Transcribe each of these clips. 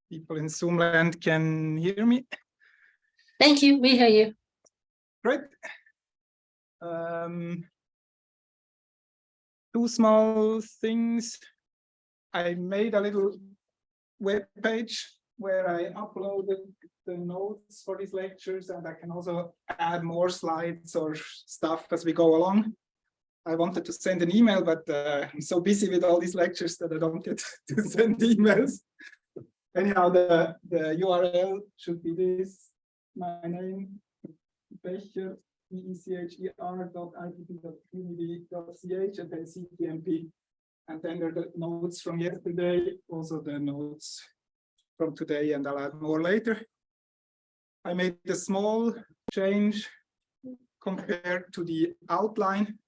people in Zoom land can hear me. Thank you. We hear you. Great. Two small things. I made a little web page where I uploaded the notes for these lectures, and I can also add more slides or stuff as we go along. I wanted to send an email, but I'm so busy with all these lectures that I don't get to send emails. Anyhow, the URL should be this, my name, Becher, becher.ipp.uni.ch, and then CTMP. And then there are the notes from yesterday, also the notes from today, and I'll add more later. I made a small change compared to the outline.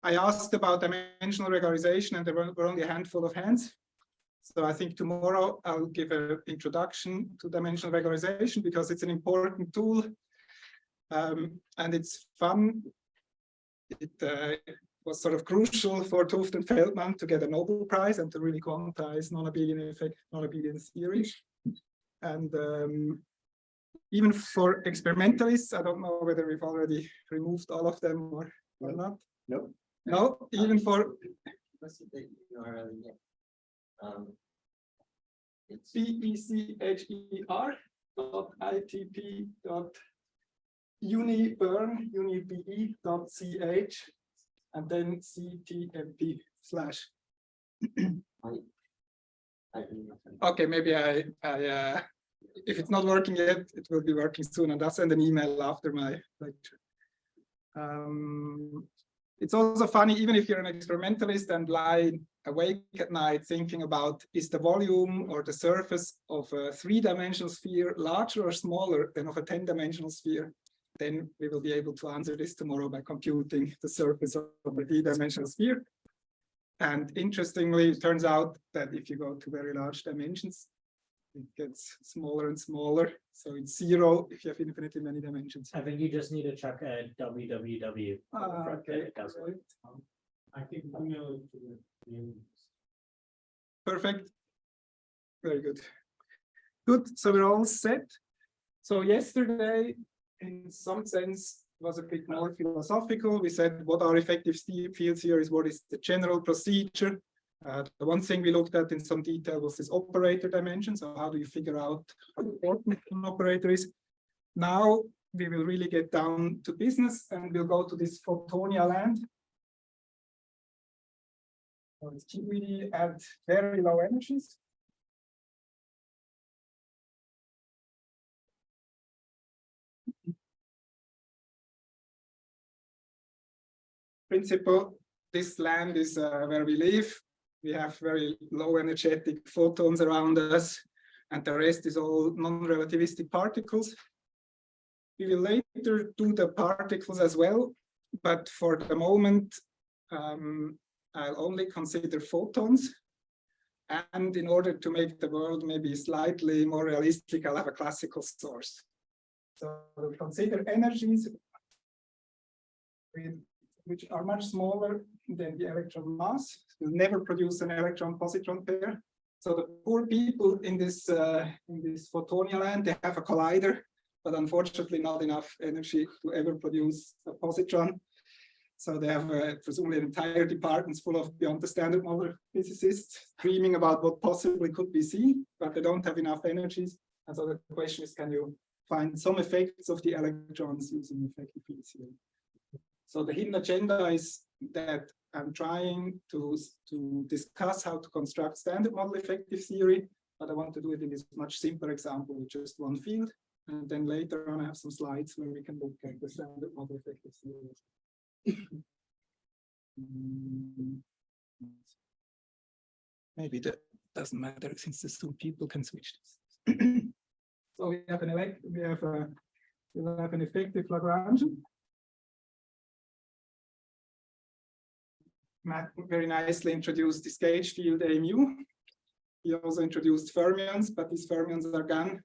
I asked about dimensional regularization, and there were only a handful of hands. So I think tomorrow I'll give an introduction to dimensional regularization because it's an important tool, and it's fun. It was sort of crucial for 't Hooft and Feldman to get a Nobel Prize and to really quantize non-abelian effect, non-abelian theories. And even for experimentalists, I don't know whether we've already removed all of them or not. No. No, even for What's the URL again? It's becher.itp.unibe.ch and then ctmp/. Okay, maybe I if it's not working yet, it will be working soon, and I'll send an email after my lecture. It's also funny, even if you're an experimentalist and lie awake at night thinking about, is the volume or the surface of a 3-dimensional sphere larger or smaller than of a 10-dimensional sphere? Then we will be able to answer this tomorrow by computing the surface of a 3-dimensional sphere. And interestingly, it turns out that if you go to very large dimensions, it gets smaller and smaller. So it's 0 if you have infinitely many dimensions. I think you just need to check www. Okay. I think email it to the Perfect. Very good. Good. So we're all set. So yesterday, in some sense, was a bit more philosophical. We said, what are effective field theories? What is the general procedure? The one thing we looked at in some detail was this operator dimension. So how do you figure out how important an operator is? Now we will really get down to business, and we'll go to this Photonia land. So it's really at very low energies. Principle, this land is where we live. We have very low energetic photons around us, and the rest is all non-relativistic particles. We will later do the particles as well, but for the moment, I'll only consider photons. And in order to make the world maybe slightly more realistic, I'll have a classical source. So we'll consider energies which are much smaller than the electron mass. Will never produce an electron-positron pair. So the poor people in this Photonia land, they have a collider, but unfortunately not enough energy to ever produce a positron. So they have presumably entire departments full of beyond the standard model physicists dreaming about what possibly could be seen, but they don't have enough energies. And so the question is, can you find some effects of the electrons using effective field theory? So the hidden agenda is that I'm trying to discuss how to construct standard model effective theory, but I want to do it in this much simpler example with just one field. And then later on, I have some slides where we can look at the standard model effective theory. Maybe that doesn't matter since the two people can switch this. So we have an effective Lagrangian. Matt very nicely introduced this gauge field A mu. He also introduced fermions, but these fermions are gone.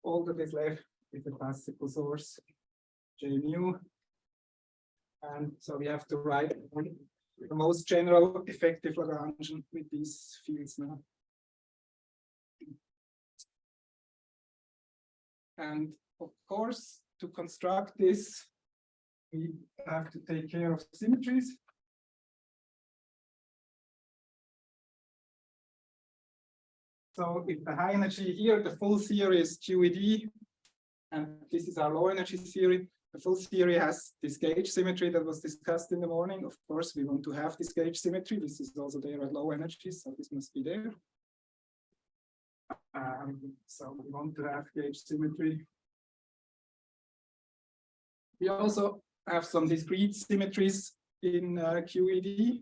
All that is left is the classical source, J mu. And so we have to write the most general effective Lagrangian with these fields now. And of course, to construct this, we have to take care of symmetries. So if the high energy here, the full theory is QED, and this is our low energy theory. The full theory has this gauge symmetry that was discussed in the morning. Of course, we want to have this gauge symmetry. This is also there at low energy, so this must be there. So we want to have gauge symmetry. We also have some discrete symmetries in QED,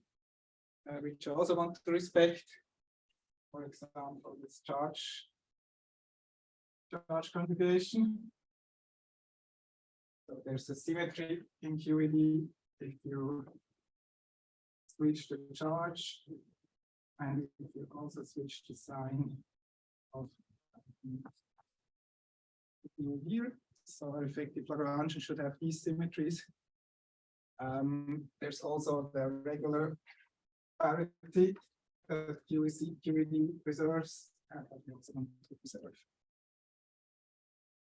which I also want to respect. For example, this charge conjugation. So there's a symmetry in QED if you switch the charge and if you also switch the sign of here. So our effective Lagrangian should have these symmetries. There's also the regular parity that QED reserves and that we also want to preserve.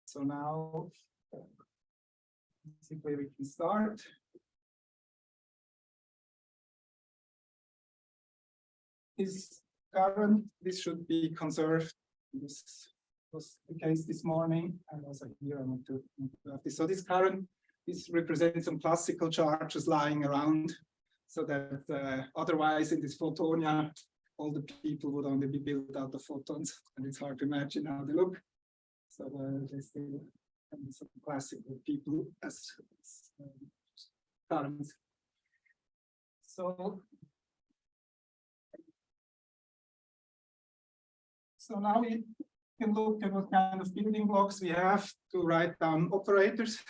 So now simply we can start. This current, this should be conserved. This was the case this morning, and also here I want to have this. So this current, this represents some classical charges lying around, so that otherwise in this photonia, all the people would only be built out of photons, and it's hard to imagine how they look. So there's still some classical people as currents. So now we can look at what kind of building blocks we have to write down operators.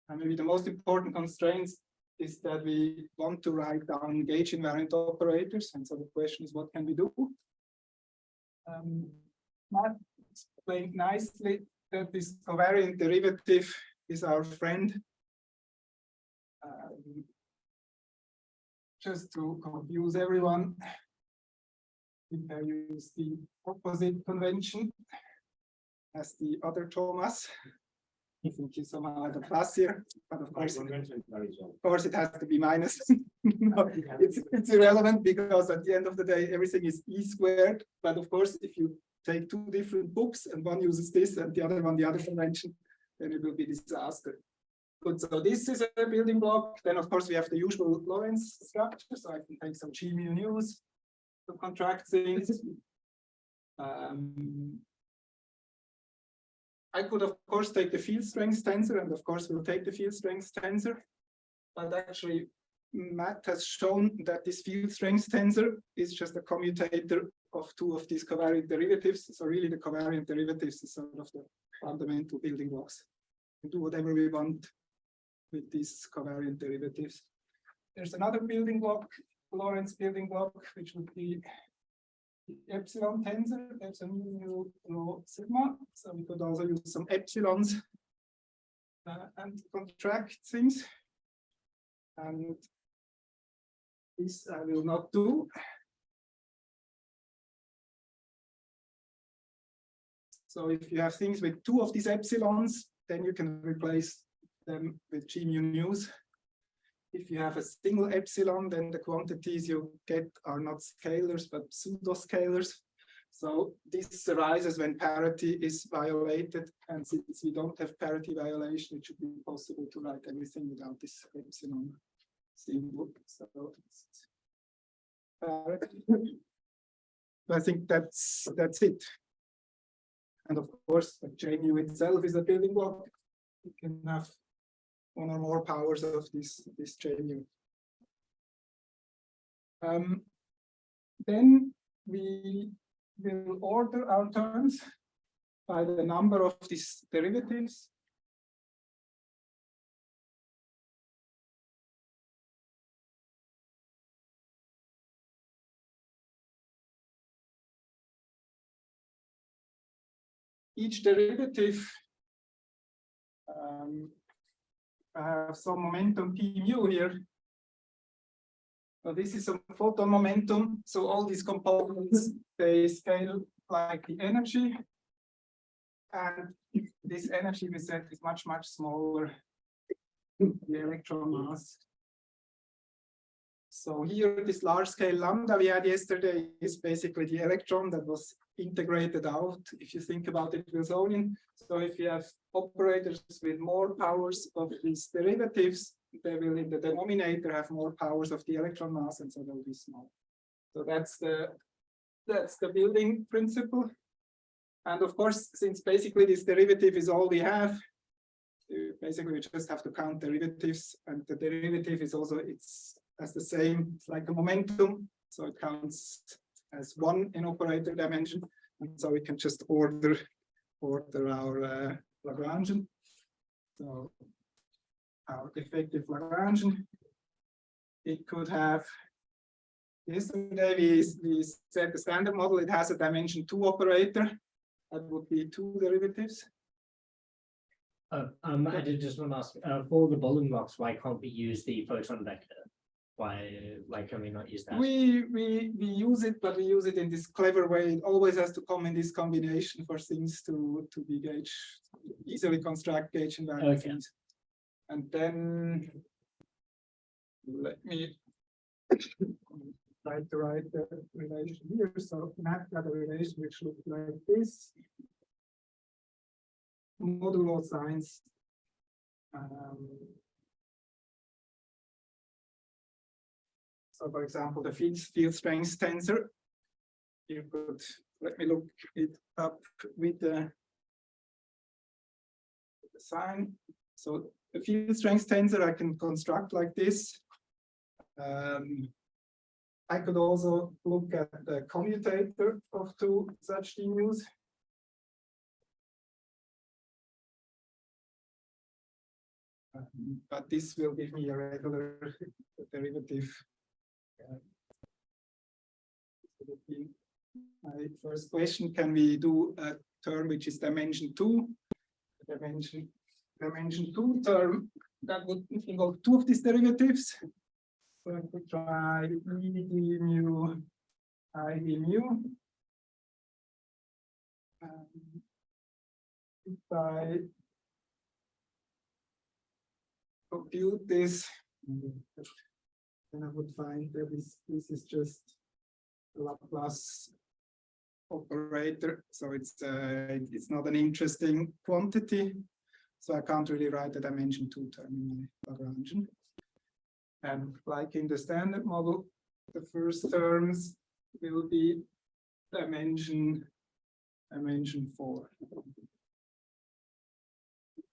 And maybe the most important constraints is that we want to write down gauge invariant operators. And so the question is, what can we do? Matt explained nicely that this covariant derivative is our friend. Just to confuse everyone, we can use the opposite convention as the other Thomas. I think you somehow had a plus here, but of course it has to be minus. No, it's irrelevant because at the end of the day, everything is E squared. But of course, if you take two different books and one uses this and the other one the other convention, then it will be disaster. Good, so this is a building block. Then of course we have the usual Lorentz structure. So I can take some G mu news to contract things. I could, of course, take the field strength tensor, and of course, we'll take the field strength tensor. But actually, Matt has shown that this field strength tensor is just a commutator of two of these covariant derivatives. So really, the covariant derivatives is sort of the fundamental building blocks. We do whatever we want with these covariant derivatives. There's another building block, Lorentz building block, which would be the epsilon tensor, epsilon mu rho sigma. So we could also use some epsilons and contract things. And this I will not do. So if you have things with two of these epsilons, then you can replace them with G mu news. If you have a single epsilon, then the quantities you get are not scalars, but pseudo-scalars. So this arises when parity is violated. And since we don't have parity violation, it should be possible to write everything without this epsilon symbol. So I think that's it. And of course, the J mu itself is a building block. You can have one or more powers of this J mu. Then we will order our terms by the number of these derivatives. Each derivative I have some momentum P mu here. So this is a photon momentum. So all these components, they scale like the energy. And this energy we said is much, much smaller than the electron mass. So here, this large scale lambda we had yesterday is basically the electron that was integrated out, if you think about it, Wilsonian. So if you have operators with more powers of these derivatives, they will in the denominator have more powers of the electron mass, and so they'll be small. So that's the building principle. And of course, since basically this derivative is all we have, basically we just have to count derivatives, and the derivative is also, it's as the same, it's like a momentum, so it counts as one in operator dimension, and so we can just order our Lagrangian. So our effective Lagrangian, it could have, yesterday we said the standard model, it has a dimension 2 operator, that would be 2 derivatives. I did just want to ask, for the Bowling blocks, why can't we use the photon vector? Why can we not use that? We use it, but we use it in this clever way. It always has to come in this combination for things to be gauge, easily construct gauge invariant things. And then let me try to write the relation here. So map that relation which looks like this. Modulo signs. So for example, the field strength tensor, you could, let me look it up with the sign. So the field strength tensor I can construct like this. I could also look at the commutator of 2 such dmus. But this will give me a regular derivative. My first question, can we do a term which is dimension 2? Dimension 2 term, that would involve 2 of these derivatives. So I could try E d mu, I d mu. If I compute this, then I would find that this is just a Laplace operator, so it's not an interesting quantity. So I can't really write a dimension 2 term in my Lagrangian. And like in the standard model, the first terms will be dimension 4.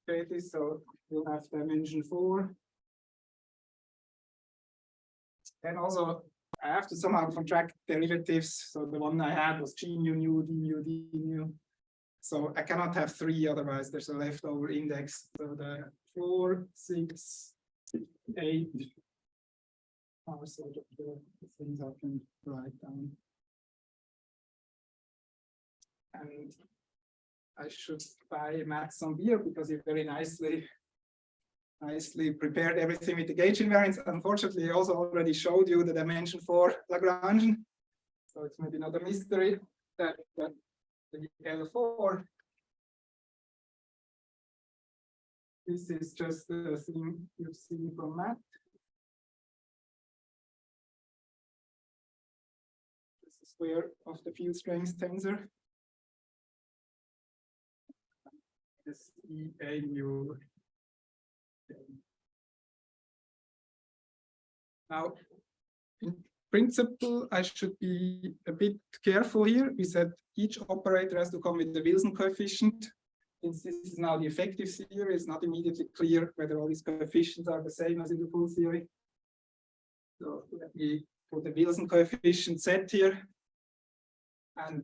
Okay, so we'll have dimension 4. And also, I have to somehow contract derivatives. So the one I had was g mu nu, d mu, d mu. So I cannot have 3, otherwise there's a leftover index. So the 4, 6, 8 are sort of the things I can write down. And I should buy Matt some beer because he very nicely prepared everything with the gauge invariance. Unfortunately, he also already showed you the dimension 4 Lagrangian. So it's maybe not a mystery that the L4, this is just the thing you've seen from Matt. This is square of the field strength tensor. This EA mu. Now, in principle, I should be a bit careful here. We said each operator has to come with the Wilson coefficient. Since this is now the effective theory, it's not immediately clear whether all these coefficients are the same as in the full theory. So let me put the Wilson coefficient set here. And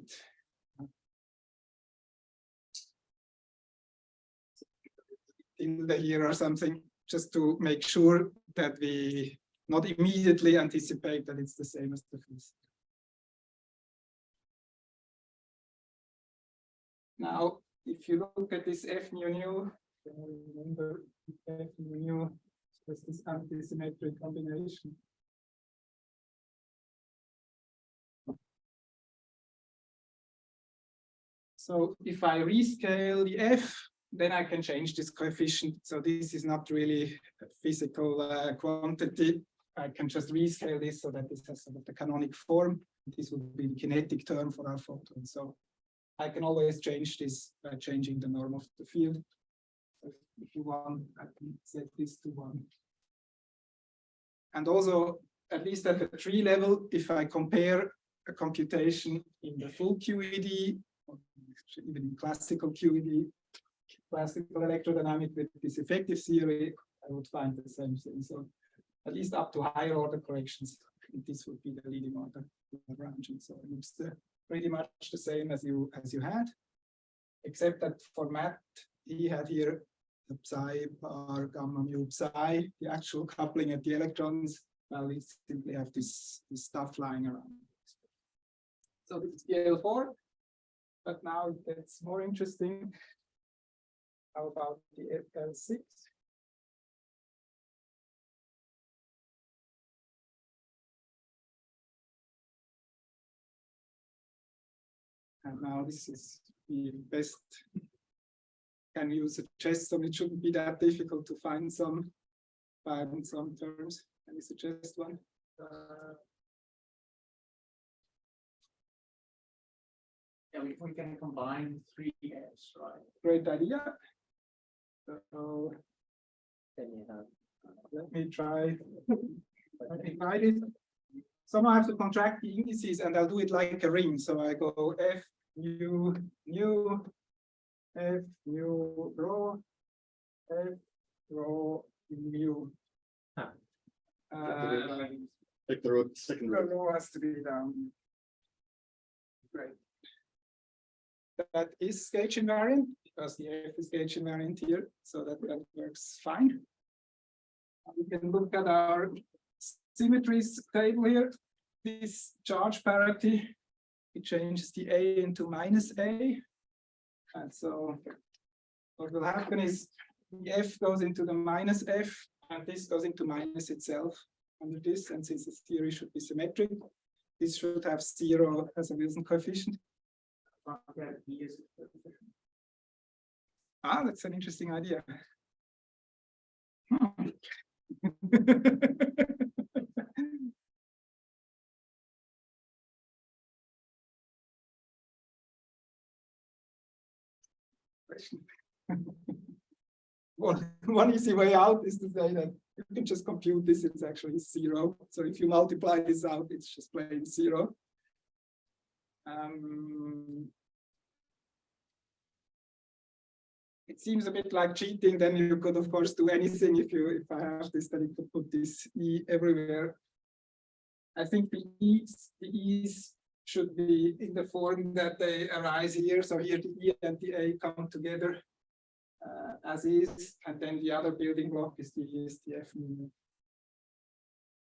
tilde here or something, just to make sure that we not immediately anticipate that it's the same as the first. Now, if you look at this F mu nu, remember F mu nu is this antisymmetric combination. So if I rescale the F, then I can change this coefficient. So this is not really a physical quantity. I can just rescale this so that this has sort of the canonic form. This would be the kinetic term for our photon. So I can always change this by changing the norm of the field. So if you want, I can set this to 1. And also, at least at the tree level, if I compare a computation in the full QED, or even in classical QED, classical electrodynamic with this effective theory, I would find the same thing. So at least up to higher order corrections, this would be the leading order arrangement. So it looks pretty much the same as you had, except that for Matt, he had here the psi bar gamma mu psi, the actual coupling at the electrons. Well, we simply have this stuff lying around. So this is the L4, but now it gets more interesting. How about the L6? And now this is the best. Can you suggest some? It shouldn't be that difficult to find some terms. Can you suggest one? Yeah, we can combine 3s, right? Great idea. So Then you have let me try. This. Somehow I have to contract the indices, and I'll do it like a ring. So I go F mu nu, F mu rho, F rho mu. Like the road, second row. Rho has to be down. Great. That is gauge invariant because the F is gauge invariant here, so that works fine. We can look at our symmetries table here. This charge parity, it changes the A into -A. And so what will happen is the F goes into the -F, and this goes into minus itself under this. And since this theory should be symmetric, this should have 0 as a Wilson coefficient. Ah, that's an interesting idea. One easy way out is to say that you can just compute this, it's actually 0. So if you multiply this out, it's just plain 0. It seems a bit like cheating. Then you could, of course, do anything. If I have this, then you could put this E everywhere. I think the E's should be in the form that they arise here. So here the E and the A come together as is, and then the other building block is the F mu.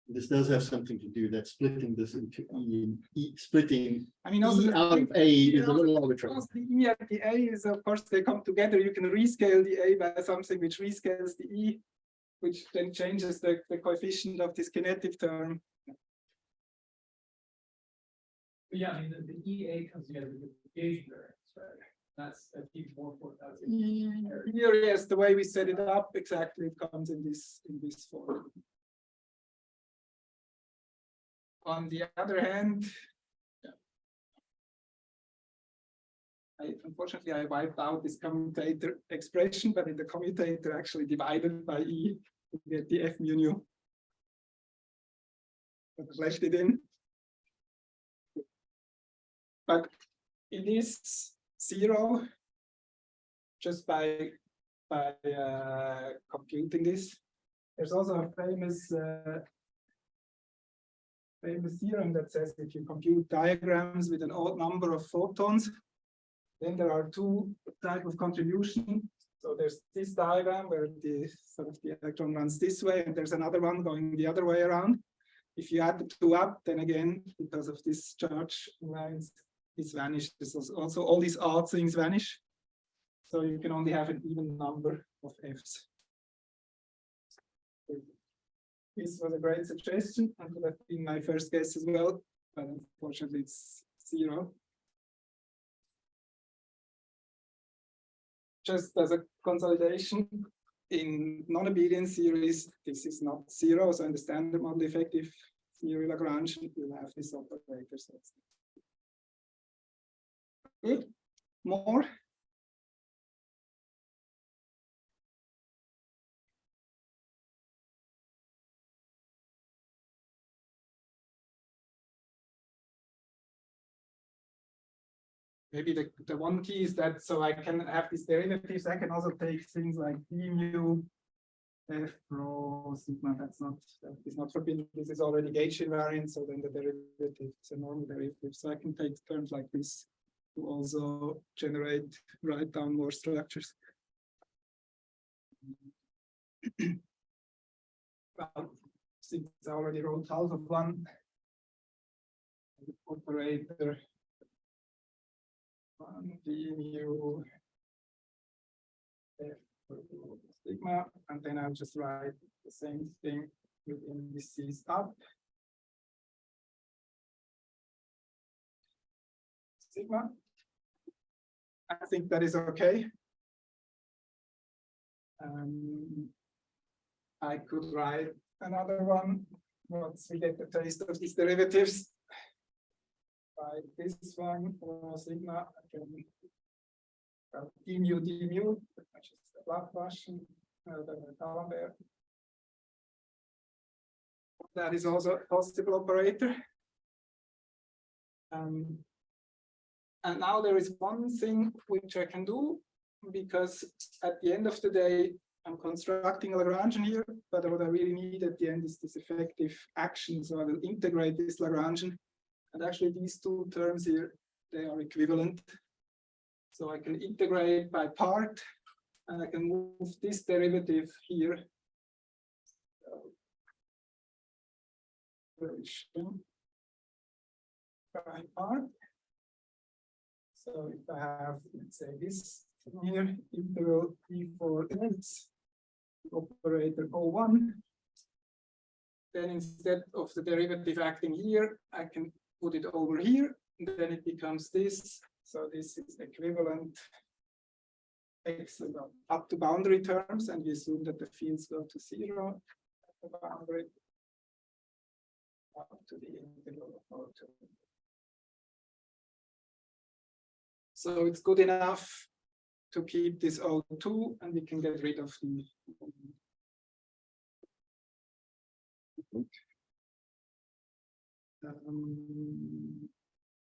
This does have something to do that splitting this into E and E, splitting I mean, also E out of A is a little arbitrary. The E and the A is, of course, they come together. You can rescale the A by something which rescales the E, which then changes the coefficient of this kinetic term. Yeah, I mean, the EA comes together with the gauge variance, right? That's even more important. Here, yes, the way we set it up, exactly, it comes in this form. On the other hand, unfortunately, I wiped out this commutator expression, but in the commutator actually divided by E to get the F mu nu. I've left it in. But it is 0 just by computing this. There's also a famous theorem that says if you compute diagrams with an odd number of photons, then there are 2 types of contribution. So there's this diagram where the electron runs this way, and there's another one going the other way around. If you add the 2 up, then again, because of this charge lines, this vanishes. Also, all these odd things vanish. So you can only have an even number of F's. This was a great suggestion. I could have been my first guess as well, but unfortunately it's 0. just as a consolidation, in non-abelian series, this is not zero. So in the standard model effective theory Lagrangian, you'll have this operator. So it's good. More. Maybe the one key is that so I can have these derivatives. I can also take things like d mu f rho sigma. That is not forbidden. This is already gauge invariant. So then the derivative is a normal derivative. So I can take terms like this to also write down more structures. Well, since I already wrote half of one operator. D mu f sigma, and then I'll just write the same thing with indices up. Sigma. I think that is okay. I could write another one once we get the taste of these derivatives. By this one or sigma, again, d mu, which is the Laplacian, the D'Alembert. That is also a possible operator. And now there is one thing which I can do, because at the end of the day, I'm constructing a Lagrangian here, but what I really need at the end is this effective action. So I will integrate this Lagrangian. And actually these two terms here, they are equivalent. So I can integrate by part, and I can move this derivative here. By part. So if I have, let's say, this here, integral e for x, operator O1, then instead of the derivative acting here, I can put it over here, and then it becomes this. So this is equivalent x up to boundary terms, and we assume that the fields go to 0 at the boundary up to the integral of O2. So it's good enough to keep this O2, and we can get rid of the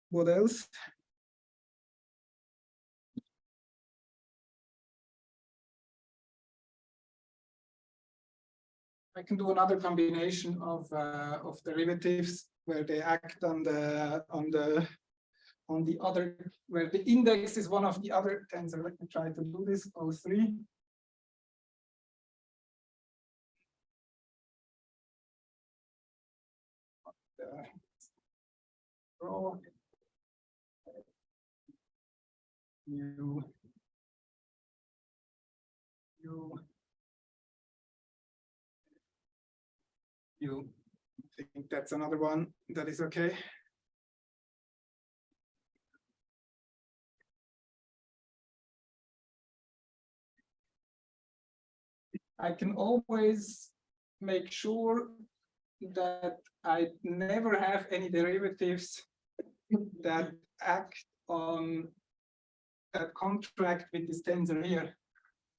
what else? I can do another combination of derivatives where they act on the other, where the index is one of the other tensor. Let me try to do this. O3. Rho u I think that's another one that is okay. I can always make sure that I never have any derivatives that act on that contract with this tensor here.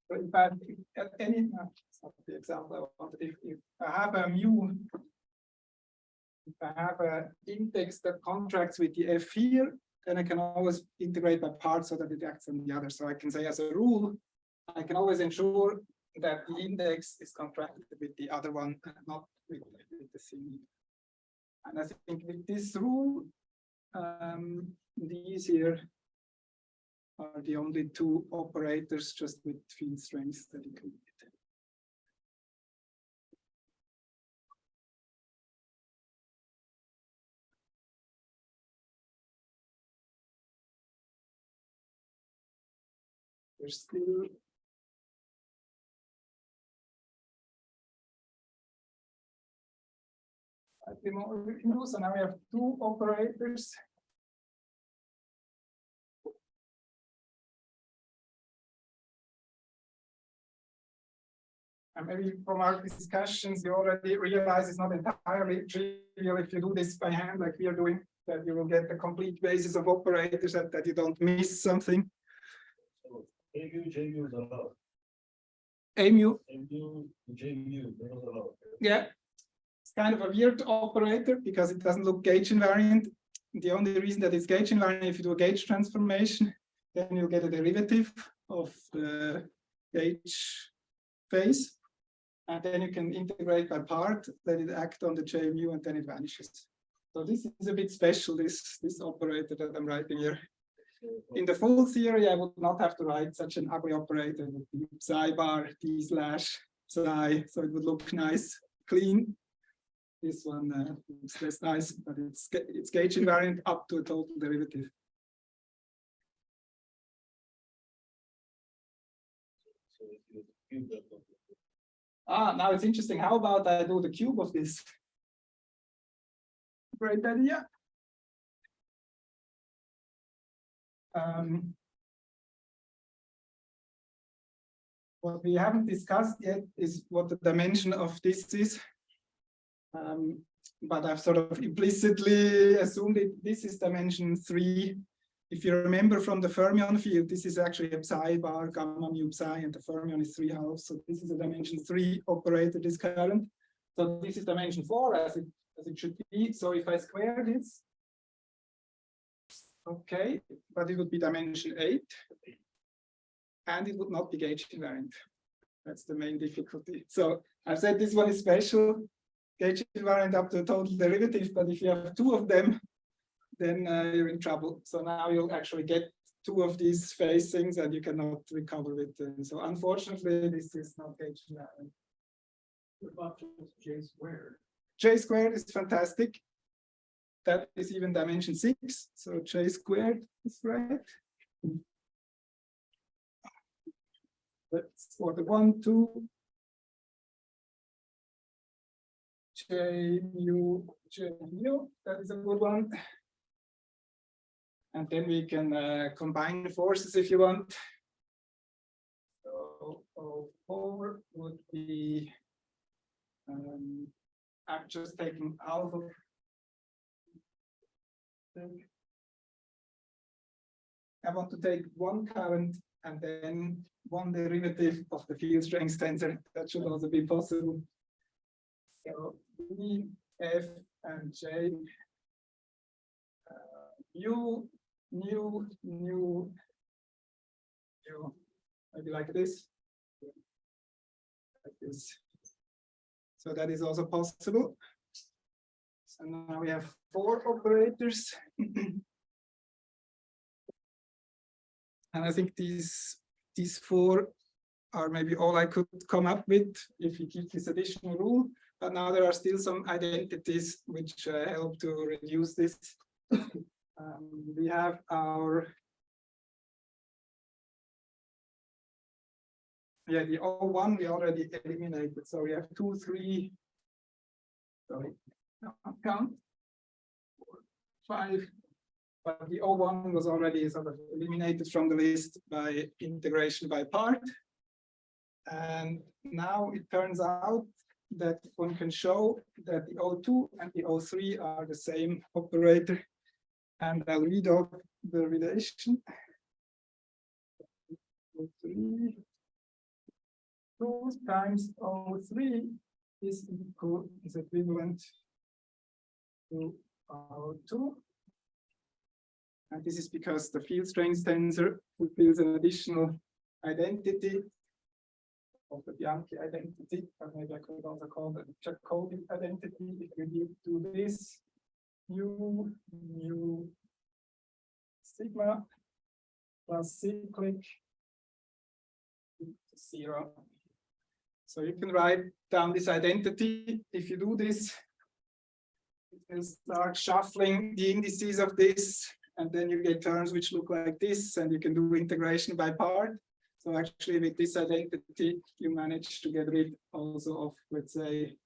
So if I at any, that's not the example I wanted. If I have a mu, if I have an index that contracts with the f here, then I can always integrate by parts so that it acts on the other. So I can say as a rule, I can always ensure that the index is contracted with the other one, not with the thing. And I think with this rule, these here are the only two operators just with field strengths that include it. There's still slightly more we can do. So now we have two operators. And maybe from our discussions, you already realize it's not entirely trivial if you do this by hand, like we are doing, that you will get the complete basis of operators and that you don't miss something. AMU, JMU is allowed. AMU, AMU, JMU, they're not allowed. yeah, it's kind of a weird operator because it doesn't look gauge invariant. The only reason that it's gauge invariant, if you do a gauge transformation, then you'll get a derivative of the gauge phase. And then you can integrate by part, let it act on the JMU, and then it vanishes. So this is a bit special, this operator that I'm writing here. In the full theory, I would not have to write such an ugly operator. It would be psi bar d slash psi, so it would look nice, clean. This one looks less nice, but it's gauge invariant up to a total derivative. So if you cube that one. Now it's interesting. How about I do the cube of this? Great idea. What we haven't discussed yet is what the dimension of this is. But I've sort of implicitly assumed this is dimension 3. If you remember from the fermion field, this is actually a psi bar gamma mu psi, and the fermion is 3/2. So this is a dimension 3 operator, this current. So this is dimension 4 as it should be. So if I square this, okay, but it would be dimension 8, and it would not be gauge invariant. That's the main difficulty. So I've said this one is special, gauge invariant up to a total derivative, but if you have 2 of them, then you're in trouble. So now you'll actually get 2 of these phasings and you cannot recover it. So unfortunately, this is not gauge invariant. What about J squared? J squared is fantastic. That is even dimension 6. So J squared is right. That's for the 1, 2. J mu, that is a good one. And then we can combine the forces if you want. So O4 would be, I'm just taking half of. I want to take one current and then one derivative of the field strength tensor. That should also be possible. So E, F, and J. U, nu, maybe like this. Like this. So that is also possible. So now we have 4 operators. And I think these 4 are maybe all I could come up with if you keep this additional rule. But now there are still some identities which help to reduce this. We have our, the O1 we already eliminated. So we have 2, 3, sorry, count, 4, 5. But the O1 was already sort of eliminated from the list by integration by part. And now it turns out that one can show that the O2 and the O3 are the same operator. And I'll read off the relation. O3 2 times O3 is equivalent to O2. And this is because the field strength tensor fulfills an additional identity of the Bianchi identity, or maybe I could also call it the Jacobi identity. If you do this, mu sigma plus cyclic 0. So you can write down this identity. If you do this, you can start shuffling the indices of this, and then you get terms which look like this, and you can do integration by part. So actually with this identity, you manage to get rid also of, let's say,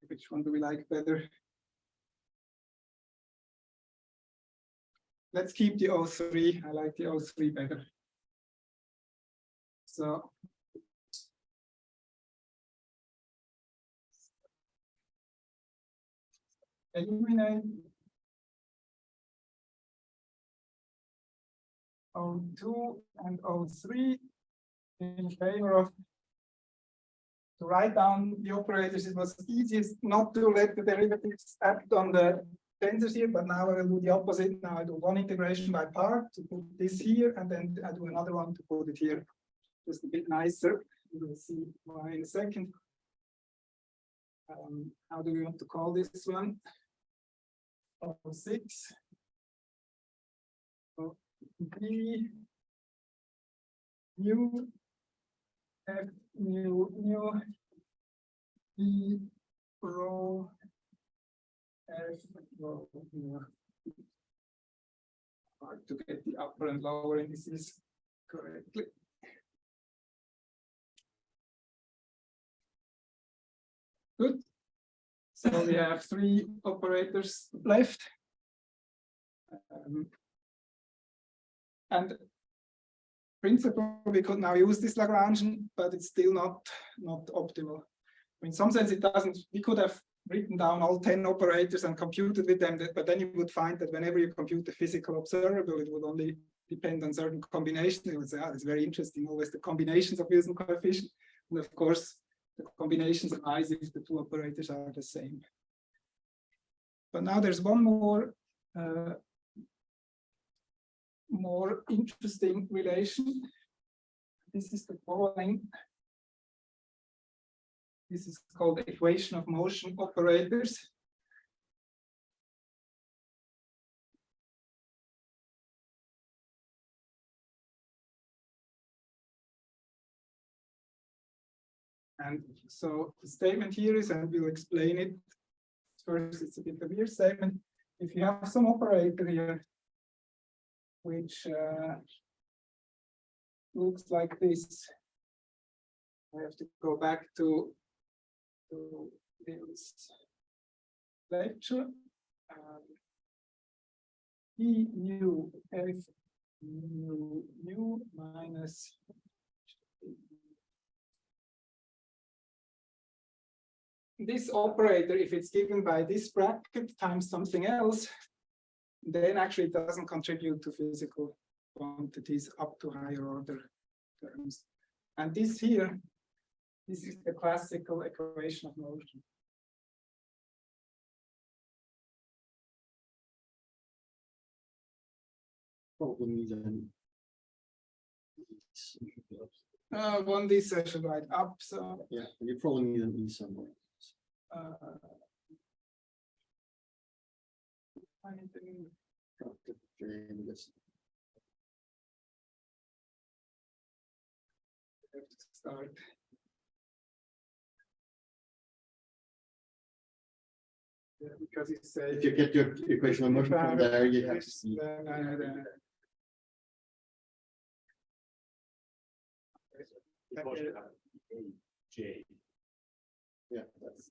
which one do we like better? Let's keep the O3. I like the O3 better. So eliminate O2 and O3 in favor of to write down the operators. It was easiest not to let the derivatives act on the tensors here, but now I will do the opposite. Now I do one integration by part to put this here, and then I do another one to put it here. Just a bit nicer. You will see why in a second. How do we want to call this one? 6. So B mu F mu E rho F rho mu. Hard to get the upper and lower indices correctly. Good. So we have 3 operators left. And principle, we could now use this Lagrangian, but it's still not optimal. In some sense, it doesn't. We could have written down all 10 operators and computed with them, but then you would find that whenever you compute the physical observable, it would only depend on certain combinations. You would say, it's very interesting, always the combinations of Wilson coefficient. And of course, the combinations arise if the 2 operators are the same. But now there's one more interesting relation. This is the following. This is called the equation of motion operators. And so the statement here is, and we'll explain it. First, it's a bit of a weird statement. If you have some operator here, which looks like this, I have to go back to this lecture. E mu F mu minus this operator, if it's given by this bracket times something else, then actually it doesn't contribute to physical quantities up to higher order terms. And this here, this is the classical equation of motion. Problem is One this I should write up. So yeah, you probably need an E somewhere. Anything. Have to start. Yeah, because you say If you get your equation of motion from there, you have to see. J. Yeah, that's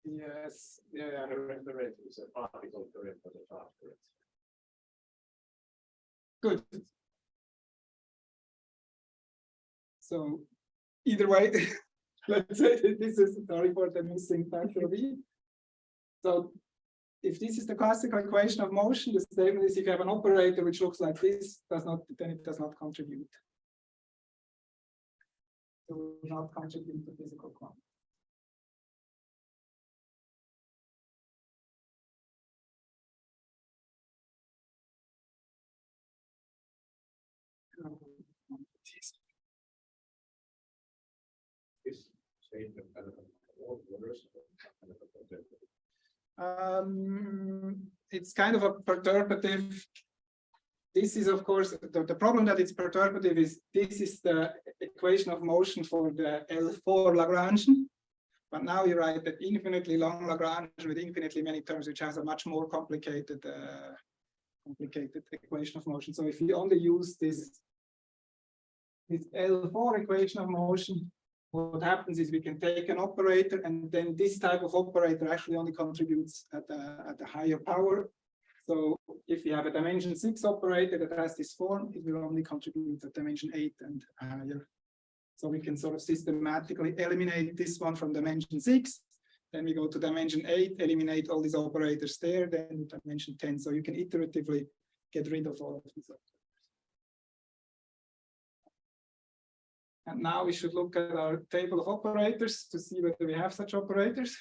Yes, yeah. The red is a particle current for the charge current. Good. So either way, let's say that this is sorry for the missing factor B. So if this is the classical equation of motion, the statement is if you have an operator which looks like this, then it does not contribute. It will not contribute to physical quantity. It's kind of a perturbative. This is, of course, the problem that it's perturbative is this is the equation of motion for the L4 Lagrangian. But now you write that infinitely long Lagrange with infinitely many terms, which has a much more complicated equation of motion. So if you only use this L4 equation of motion, what happens is we can take an operator, and then this type of operator actually only contributes at a higher power. So if you have a dimension 6 operator that has this form, it will only contribute at dimension 8 and higher. So we can sort of systematically eliminate this one from dimension 6 Then we go to dimension 8, eliminate all these operators there, then dimension 10. So you can iteratively get rid of all of these operators. And now we should look at our table of operators to see whether we have such operators.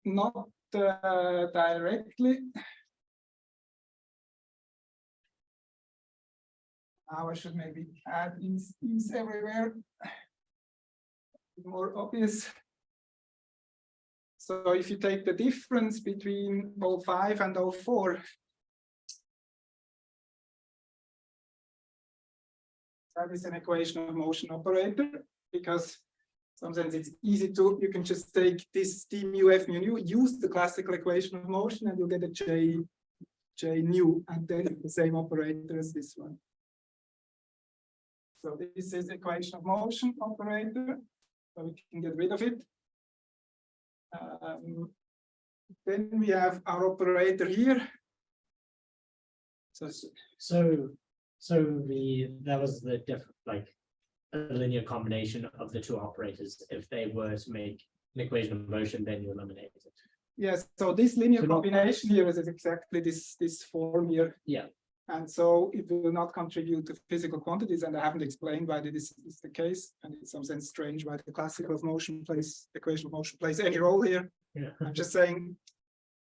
Not directly. Now I should maybe add these everywhere. More obvious. So if you take the difference between O5 and O4, that is an equation of motion operator, because sometimes it's easy to, you can just take this d mu f mu nu, use the classical equation of motion, and you'll get a j nu, and then the same operator as this one. So this is the equation of motion operator, so we can get rid of it. Then we have our operator here. That was the different, like a linear combination of the two operators. If they were to make an equation of motion, then you eliminate it. Yes, so this linear So not- combination here is exactly this form here. Yeah. And so it will not contribute to physical quantities, and I haven't explained why this is the case, and in some sense strange why the classical motion equation of motion plays any role here. Yeah. I'm just saying,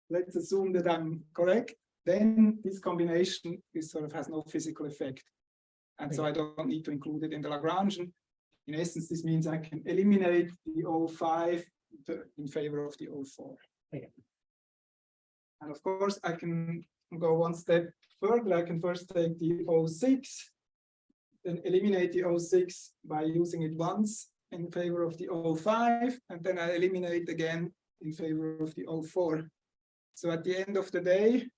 let's assume that I'm correct. Then this combination is sort of has no physical effect. And so I don't need to include it in the Lagrangian. In essence, this means I can eliminate the O5 in favor of the O4. Okay. And of course, I can go one step further. I can first take the O6, then eliminate the O6 by using it once in favor of the O5, and then I eliminate again in favor of the O4. So at the end of the day,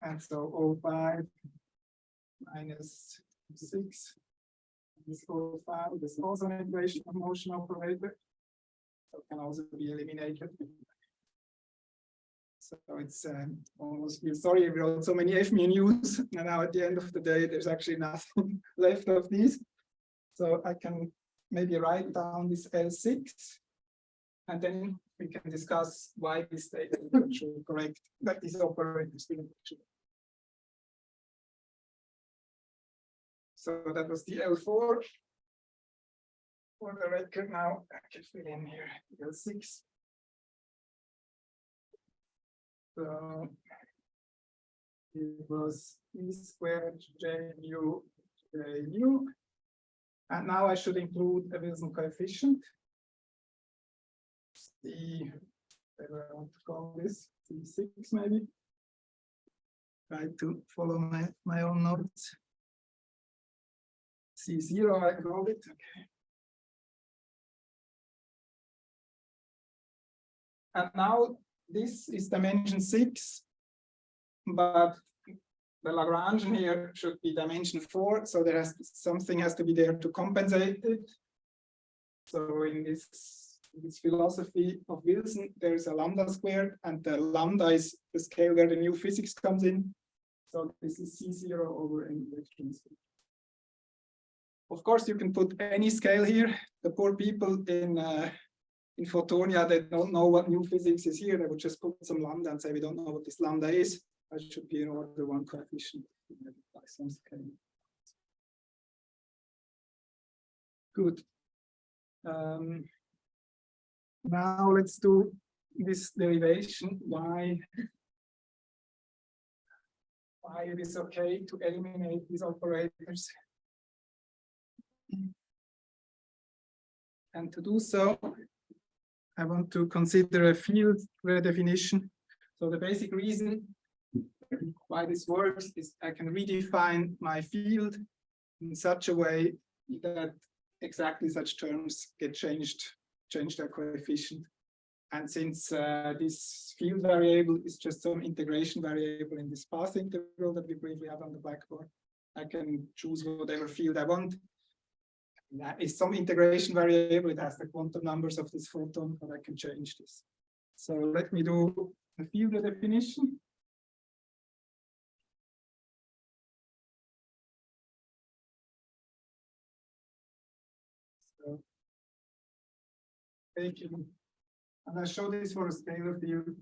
and so O5 minus 6, this O5, this is also an equation of motion operator. So it can also be eliminated. So it's almost, sorry, we wrote so many F mu nus, and now at the end of the day, there's actually nothing left of these. So I can maybe write down this L6, and then we can discuss why this data is actually correct, that these operators didn't actually. So that was the L4. For the record now, I can fill in here L6. So it was E squared J mu J nu. And now I should include a Wilson coefficient. C, whatever I want to call this, C6 maybe. Try to follow my own notes. C0, I called it. Okay. And now this is dimension 6, but the Lagrangian here should be dimension 4, so there has something has to be there to compensate it. So in this philosophy of Wilson, there is a lambda squared, and the lambda is the scale where the new physics comes in. So this is C0 over any electron scale. Of course, you can put any scale here. The poor people in Photonia, they don't know what new physics is here. They would just put some lambda and say, we don't know what this lambda is. That should be an order 1 coefficient. By some scale. Good. Now let's do this derivation. Why it is okay to eliminate these operators. And to do so, I want to consider a field redefinition. So the basic reason why this works is I can redefine my field in such a way that exactly such terms get change their coefficient. And since this field variable is just some integration variable in this path integral that we briefly have on the blackboard, I can choose whatever field I want. That is some integration variable. It has the quantum numbers of this photon, but I can change this. So let me do a field redefinition. taking, and I show this for a scalar field.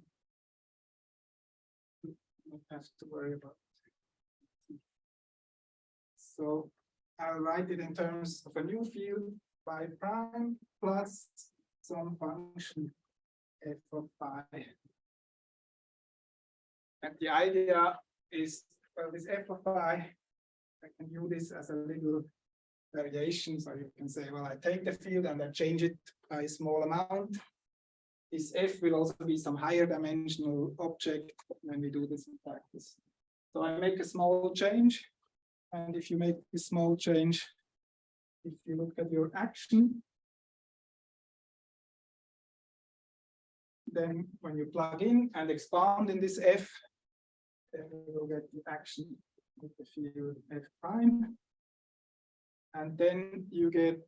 Don't have to worry about it. So I'll write it in terms of a new field phi prime plus some function f of phi. And the idea is, well, this f of phi, I can view this as a little variation. So you can say, well, I take the field and I change it by a small amount. This f will also be some higher dimensional object when we do this in practice. So I make a small change. And if you make a small change, if you look at your action, then when you plug in and expand in this f, then you will get the action with the field f prime. And then you get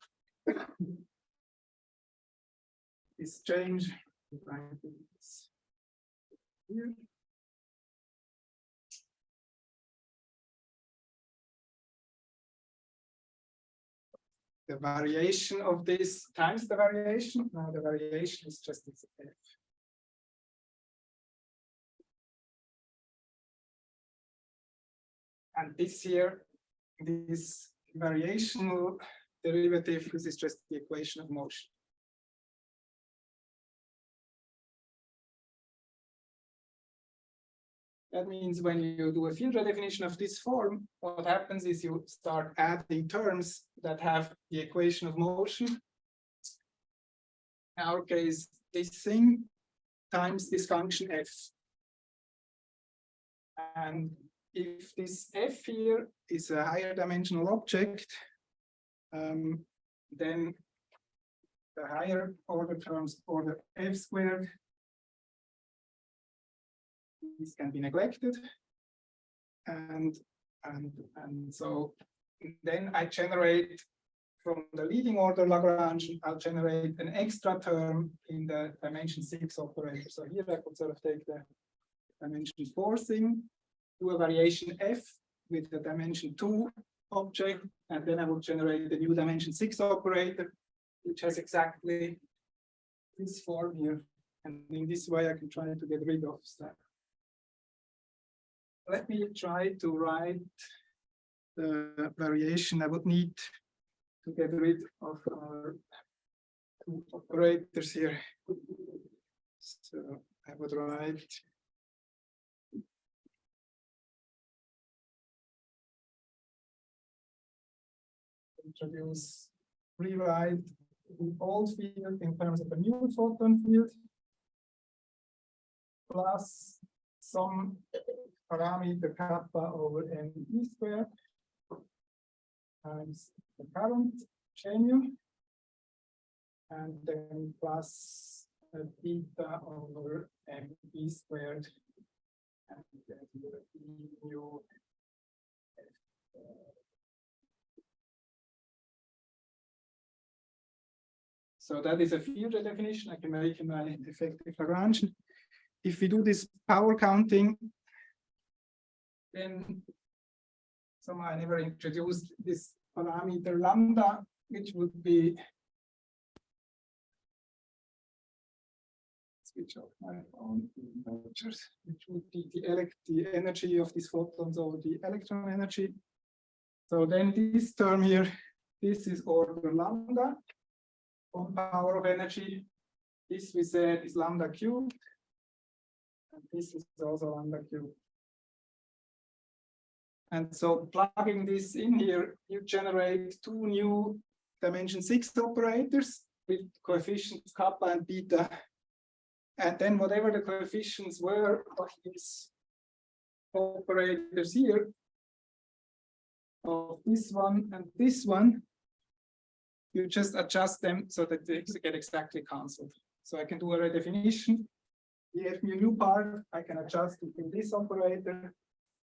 this change here. The variation of this times the variation. Now the variation is just this f. And this here, this variational derivative, this is just the equation of motion. That means when you do a field redefinition of this form, what happens is you start adding terms that have the equation of motion. In our case, this thing times this function f. And if this f here is a higher dimensional object, then the higher order terms, order f squared, this can be neglected. And so then I generate from the leading order Lagrange, I'll generate an extra term in the dimension 6 operator. So here I could sort of take the dimension 4 thing, do a variation f with the dimension 2 object, and then I will generate the new dimension 6 operator, which has exactly this form here. And in this way, I can try to get rid of that. Let me try to write the variation I would need to get rid of our two operators here. So I would write rewrite the old field in terms of a new photon field plus some parameter kappa over NE squared times the current nu, and then plus a beta over ME squared, and then the new so that is a field redefinition I can make in my effective Lagrange. If we do this power counting, then somehow I never introduced this parameter lambda, which would be switch off my own Bechers, which would be the energy of these photons over the electron energy. So then this term here, this is order lambda on power of energy. This we said is lambda cubed, and this is also lambda cubed. And so plugging this in here, you generate two new dimension 6 operators with coefficients kappa and beta. And then whatever the coefficients were of these operators here, of this one and this one, you just adjust them so that they get exactly cancelled. So I can do a redefinition. The F mu nu part, I can adjust to this operator.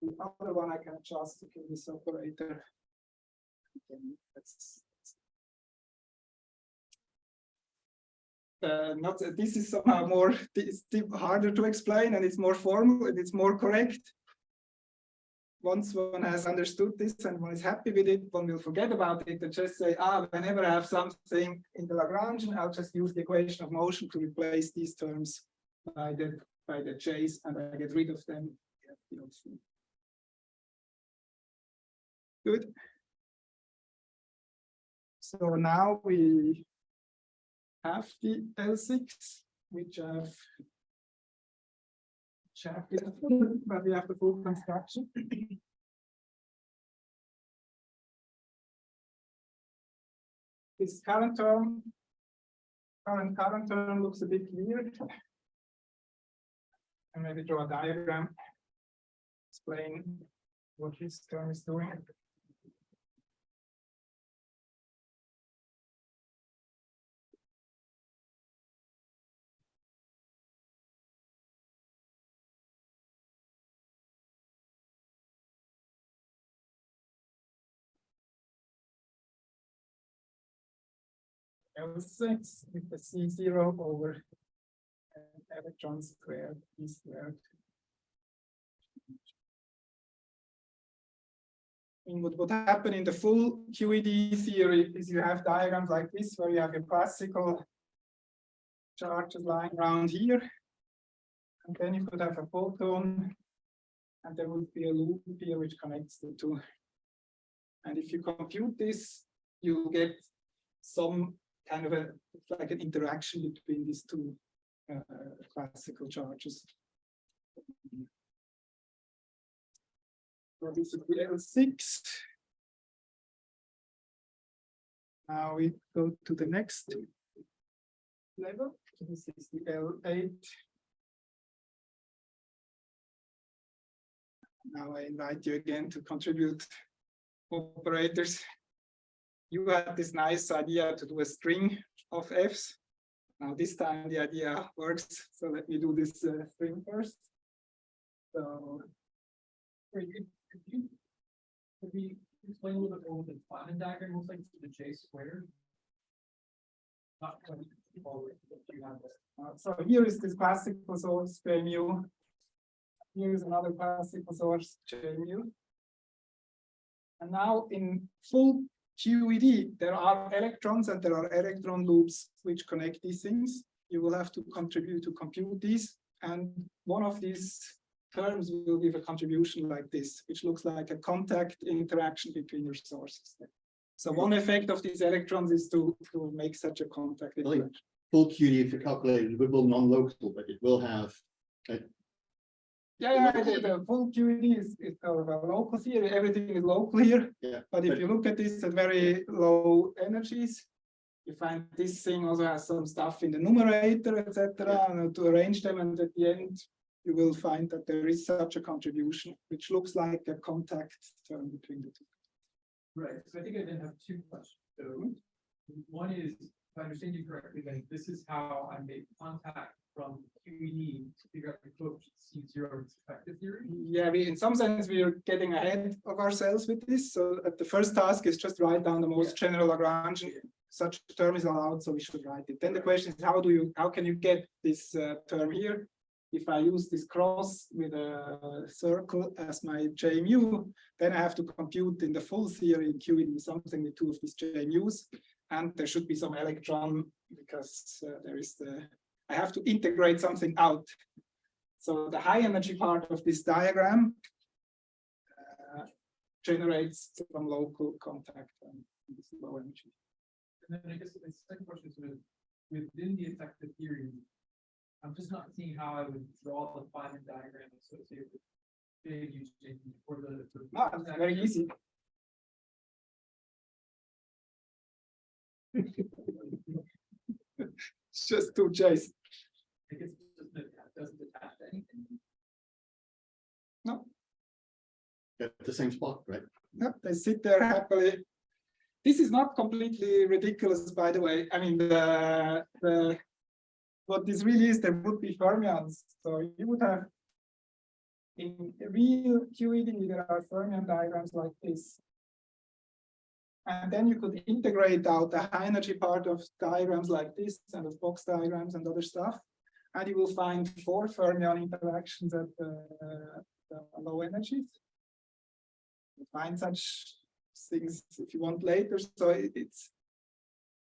The other one I can adjust to this operator. Not this is somehow more harder to explain, and it's more formal and it's more correct. once one has understood this and one is happy with it, one will forget about it and just say, whenever I have something in the Lagrangian, I'll just use the equation of motion to replace these terms by the J's, and I get rid of them. Good. So now we have the L6, which I've checked, but we have the full construction. This current term looks a bit weird. And maybe draw a diagram, explain what this term is doing. L6 with the C0 over electron squared, E squared. And what would happen in the full QED theory is you have diagrams like this where you have your classical charges lying around here. And then you could have a photon, and there would be a loop here which connects the two. And if you compute this, you'll get some kind of like an interaction between these two classical charges. So this is the L6. Now we go to the next level. This is the L8. Now I invite you again to contribute operators. You had this nice idea to do a string of Fs. Now this time the idea works, so let me do this string first. So Could you explain a little bit more what the Feynman diagram looks like to the J squared? Not what you have there. so here is this classical source J mu. Here is another classical source J mu. And now in full QED, there are electrons and there are electron loops which connect these things. You will have to contribute to compute these, and one of these terms will give a contribution like this, which looks like a contact interaction between your sources. So one effect of these electrons is to make such a contact interaction. Full QED, if you calculate it, will non-local, but it will have. The full QED is sort of a local theory. Everything is local here. Yeah, but if you look at this at very low energies, you find this thing also has some stuff in the numerator, etc. And to arrange them, and at the end, you will find that there is such a contribution, which looks like a contact term between the two. Right. So I think I then have two questions. So one is, if I understand you correctly, then this is how I make contact from QED to figure out the coefficient C0 its effective theory. Yeah, in some sense, we are getting ahead of ourselves with this. So the first task is just write down the most general Lagrangian. Such a term is allowed, so we should write it. Then the question is, how can you get this term here? If I use this cross with a circle as my J mu, then I have to compute in the full theory in QED something with two of these J mu's, and there should be some electron because there is I have to integrate something out. So the high energy part of this diagram generates some local contact and this low energy. And then I guess the second question is within the effective theory, I'm just not seeing how I would draw the Feynman diagram associated with big UJ or the. No, it's very easy. It's just two J's. I guess it's just that it doesn't attach to anything. No, At the same spot, right? no, they sit there happily. This is not completely ridiculous, by the way. I mean, what this really is, there would be fermions. So you would have in real QED, there are fermion diagrams like this. And then you could integrate out the high energy part of diagrams like this and of box diagrams and other stuff. And you will find 4 fermion interactions at the low energies. find such things if you want later. So it's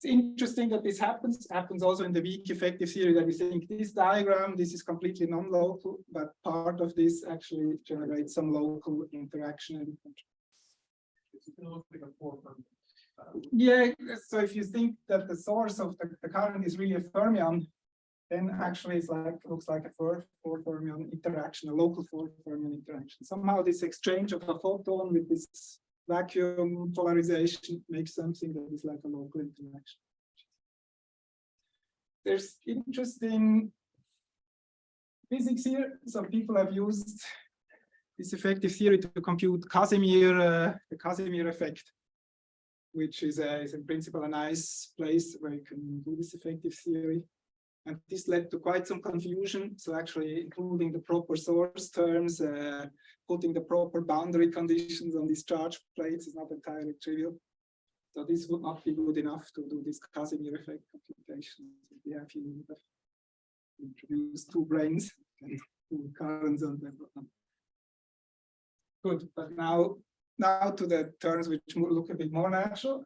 interesting that this happens also in the weak effective theory, that we think this diagram, this is completely non-local, but part of this actually generates some local interaction. Yeah, so if you think that the source of the current is really a fermion, then actually it's like, looks like a four fermion interaction, a local four fermion interaction. Somehow this exchange of a photon with this vacuum polarization makes something that is like a local interaction. There's interesting physics here. Some people have used this effective theory to compute Casimir, the Casimir effect, which is in principle a nice place where you can do this effective theory. And this led to quite some confusion. So actually including the proper source terms, putting the proper boundary conditions on these charge plates is not entirely trivial. So this would not be good enough to do this Casimir effect computation. We have here introduced two brains and two currents on them. Good, but now to the terms which look a bit more natural.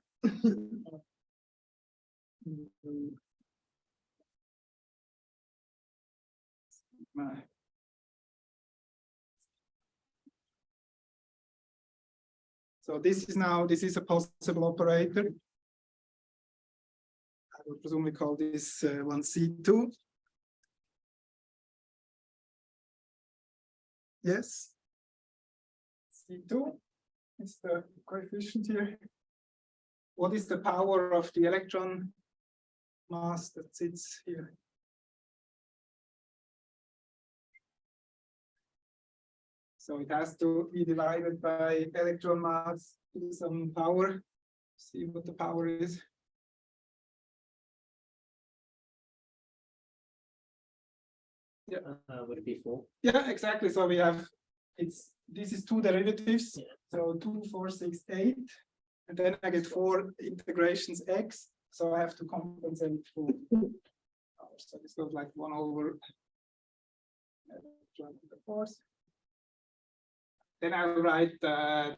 So this is a possible operator. I would presumably call this one C2. Yes. C2 is the coefficient here. What is the power of the electron mass that sits here? So it has to be divided by electron mass to some power. See what the power is. Yeah. Would it be 4? Yeah, exactly. So we have this is two derivatives. Yeah. So 2, 4, 6, 8. And then I get 4 integrations x. So I have to compensate for powers. So this goes like 1 over the force. Then I'll write the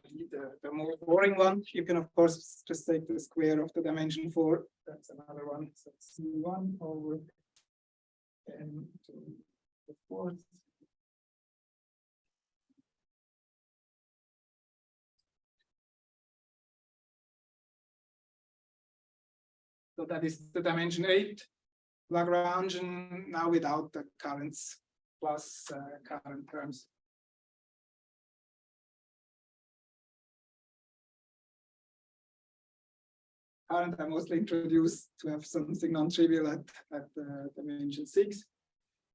more boring one. You can, of course, just take the square of the dimension 4. That's another one. So C1 over 10 to the 4th. So that is the dimension 8 Lagrangian, now without the currents plus current terms. Current I mostly introduced to have something non-trivial at dimension 6.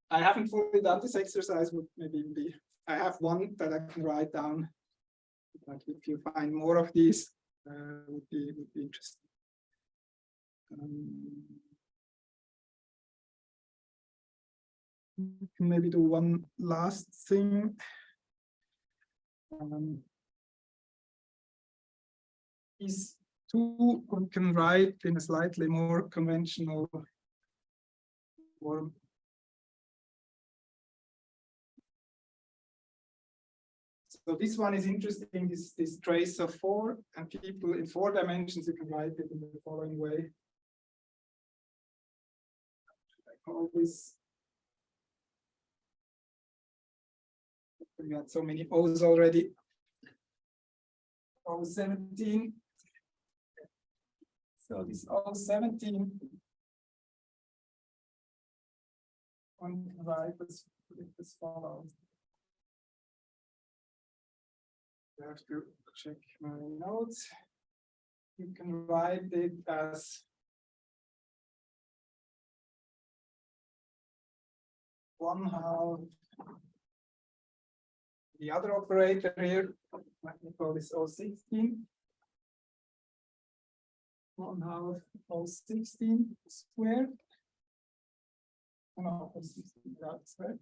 I haven't fully done this exercise, would maybe be. I have one that I can write down. But if you find more of these, would be interesting. Maybe do one last thing. These two we can write in a slightly more conventional form. So this one is interesting, this trace of 4, and people in 4 dimensions, you can write it in the following way. I call this. We had so many O's already. O17. So this O17. One can write as follows. I have to check my notes. You can write it as 1/2 the other operator here. Let me call this O16. 1/2 O16 squared. No, O16 without squared.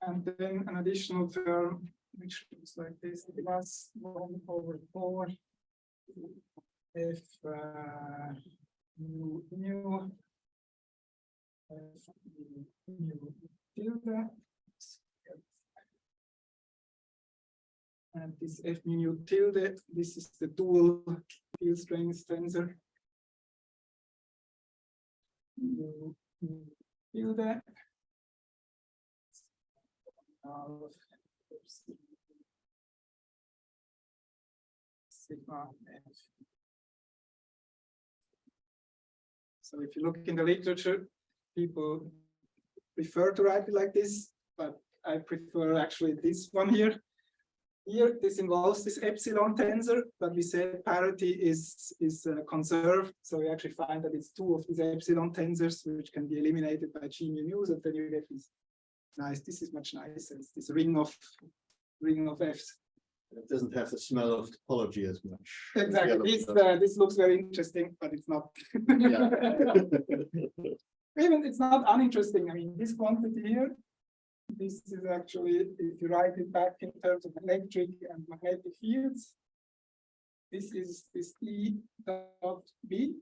And then an additional term which looks like this, plus 1/4 if mu tilde. And this F mu nu tilde, this is the dual field strength tensor. Mu tilde. Sigma F. So if you look in the literature, people prefer to write it like this, but I prefer actually this one here. Here, this involves this epsilon tensor, but we said parity is conserved. So we actually find that it's two of these epsilon tensors, which can be eliminated by G mu nu, and then you get this nice, this is much nicer. It's this ring of F's. It doesn't have the smell of topology as much. Exactly. This looks very interesting, but it's not. Yeah. Even it's not uninteresting. I mean, this quantity here, this is actually, if you write it back in terms of electric and magnetic fields, this is this E dot B.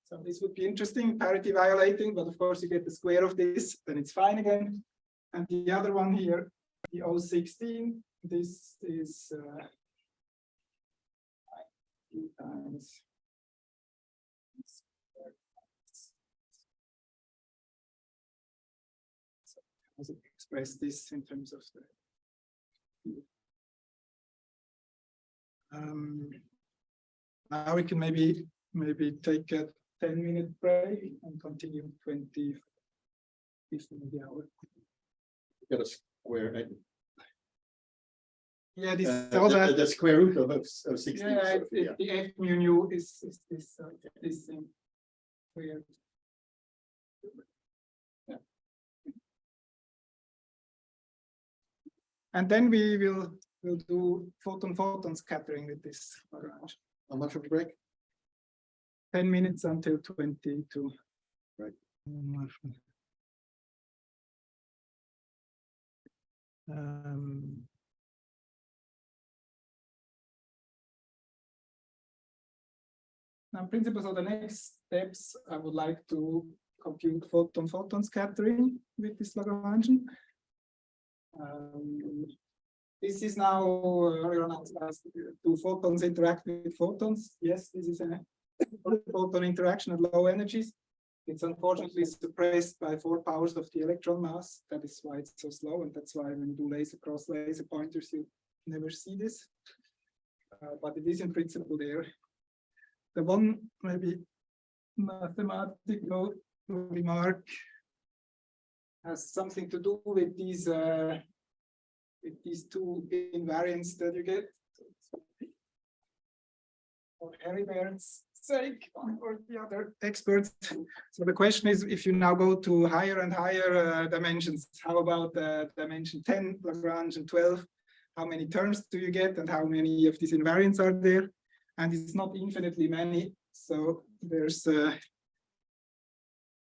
So this would be interesting, parity violating, but of course you get the square of this, then it's fine again. And the other one here, the O16, this is 2 times. So how does it express this in terms of the now we can maybe take a 10-minute break and continue 20 15 the hour. Got a square. Yeah, this The square root of 16. yeah, so, yeah. the F mu nu is this thing weird. Yeah. And then we'll do photon scattering with this Lagrange. How much of a break? 10 minutes until 22. Right. Now, principles of the next steps, I would like to compute photon scattering with this Lagrangian. This is now do photons interact with photons? Yes, this is a photon interaction at low energies. It's unfortunately suppressed by 4 powers of the electron mass. That is why it's so slow, and that's why when you do laser cross laser pointers, you never see this. But it is in principle there. The one maybe mathematical remark has something to do with these two invariants that you get. For Heribert's sake, one or the other experts. So the question is, if you now go to higher and higher dimensions, how about dimension 10, Lagrange, and 12? How many terms do you get, and how many of these invariants are there? And it's not infinitely many. So there's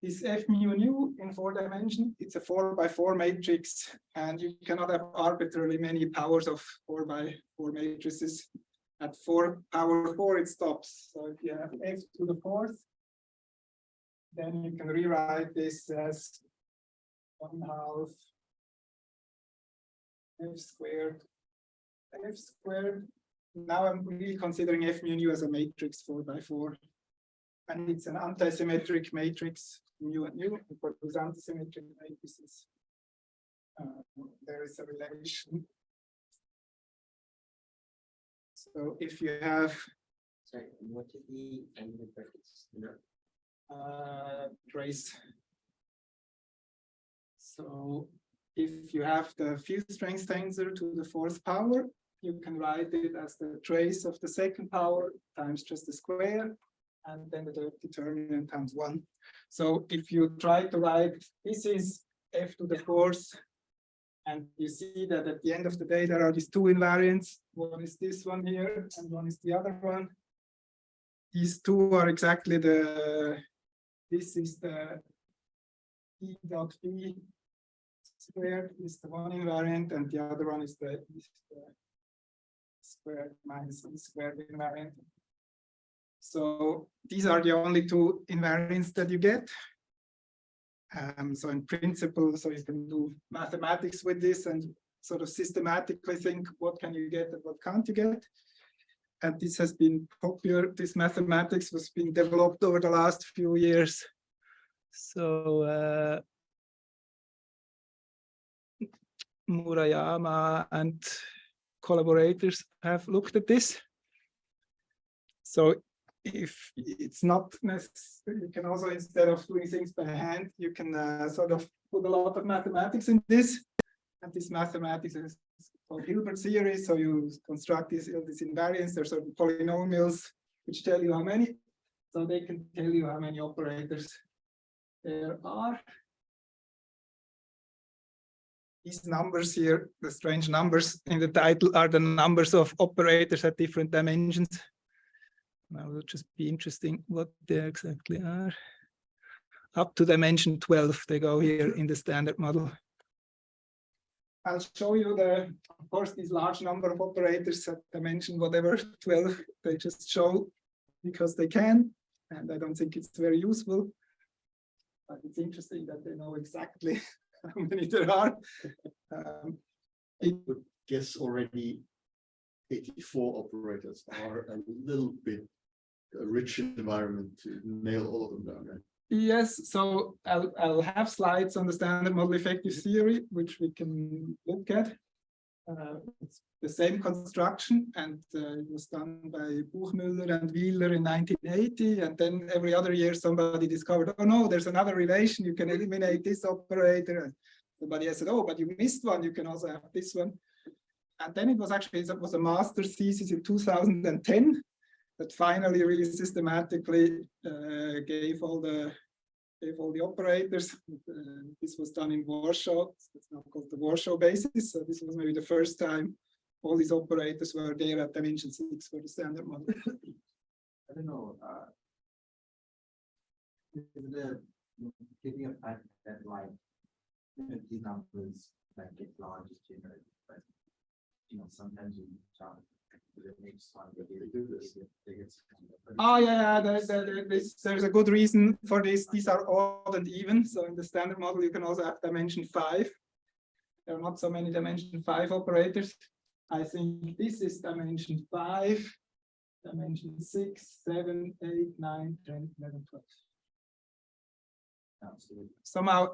this F mu nu in 4 dimensions. It's a 4x4 matrix, and you cannot have arbitrarily many powers of 4x4 matrices. At 4 power 4, it stops. So if you have F to the 4th, then you can rewrite this as 1/2 F squared. F squared. Now I'm really considering F mu nu as a matrix 4x4. And it's an antisymmetric matrix, mu and nu. For those antisymmetric matrices, there is a relation. So if you have Sorry, what is the end of brackets? No. trace. So if you have the field strength tensor to the 4th power, you can write it as the trace of the 2nd power times just the square, and then the determinant times 1. So if you try to write, this is F to the 4th, and you see that at the end of the day, there are these 2 invariants. One is this one here, and one is the other one. These 2 are exactly this is the E dot B squared is the one invariant, and the other one is the squared minus E squared invariant. So these are the only 2 invariants that you get. So in principle, so you can do mathematics with this, and sort of systematically think what can you get and what can't you get. And this has been popular. This mathematics was being developed over the last few years. So Murayama and collaborators have looked at this. So if it's not necessary, you can also, instead of doing things by hand, you can sort of put a lot of mathematics in this. And this mathematics is called Hilbert series. So you construct this invariants. There are certain polynomials which tell you how many. So they can tell you how many operators there are. These numbers here, the strange numbers in the title, are the numbers of operators at different dimensions. Now it will just be interesting what they exactly are. Up to dimension 12, they go here in the standard model. I'll show you of course, these large number of operators at dimension whatever 12, they just show because they can, and I don't think it's very useful. But it's interesting that they know exactly how many there are. I would guess already 84 operators are a little bit a rich environment to nail all of them down, right? Yes, so I'll have slides on the standard model effective theory, which we can look at. It's the same construction, and it was done by Buchmüller and Wheeler in 1980. And then every other year, somebody discovered, oh no, there's another relation. You can eliminate this operator. And somebody else said, oh, but you missed one. You can also have this one. And then it was a master's thesis in 2010 that finally really systematically gave all the operators. This was done in Warsaw. It's now called the Warsaw basis. So this was maybe the first time all these operators were there at dimension 6 for the standard model. I don't know. Giving a fact that like these numbers like get large is generated, but sometimes you try the next time they do this. Oh yeah, there's a good reason for this. These are odd and even. So in the standard model, you can also have dimension 5. There are not so many dimension 5 operators. I think this is dimension 5, dimension 6, 7, 8, 9, 10, 11, 12. Absolutely. Somehow,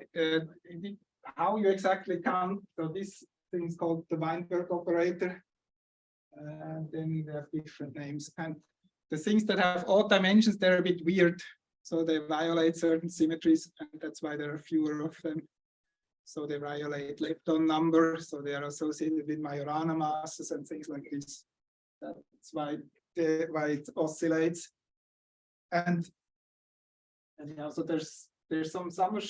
how you exactly count, so this thing is called the Weinberg operator. Then they have different names. And the things that have odd dimensions, they're a bit weird. So they violate certain symmetries, and that's why there are fewer of them. So they violate lepton number, so they are associated with Majorana masses and things like this. That's why it oscillates. And also there's some summer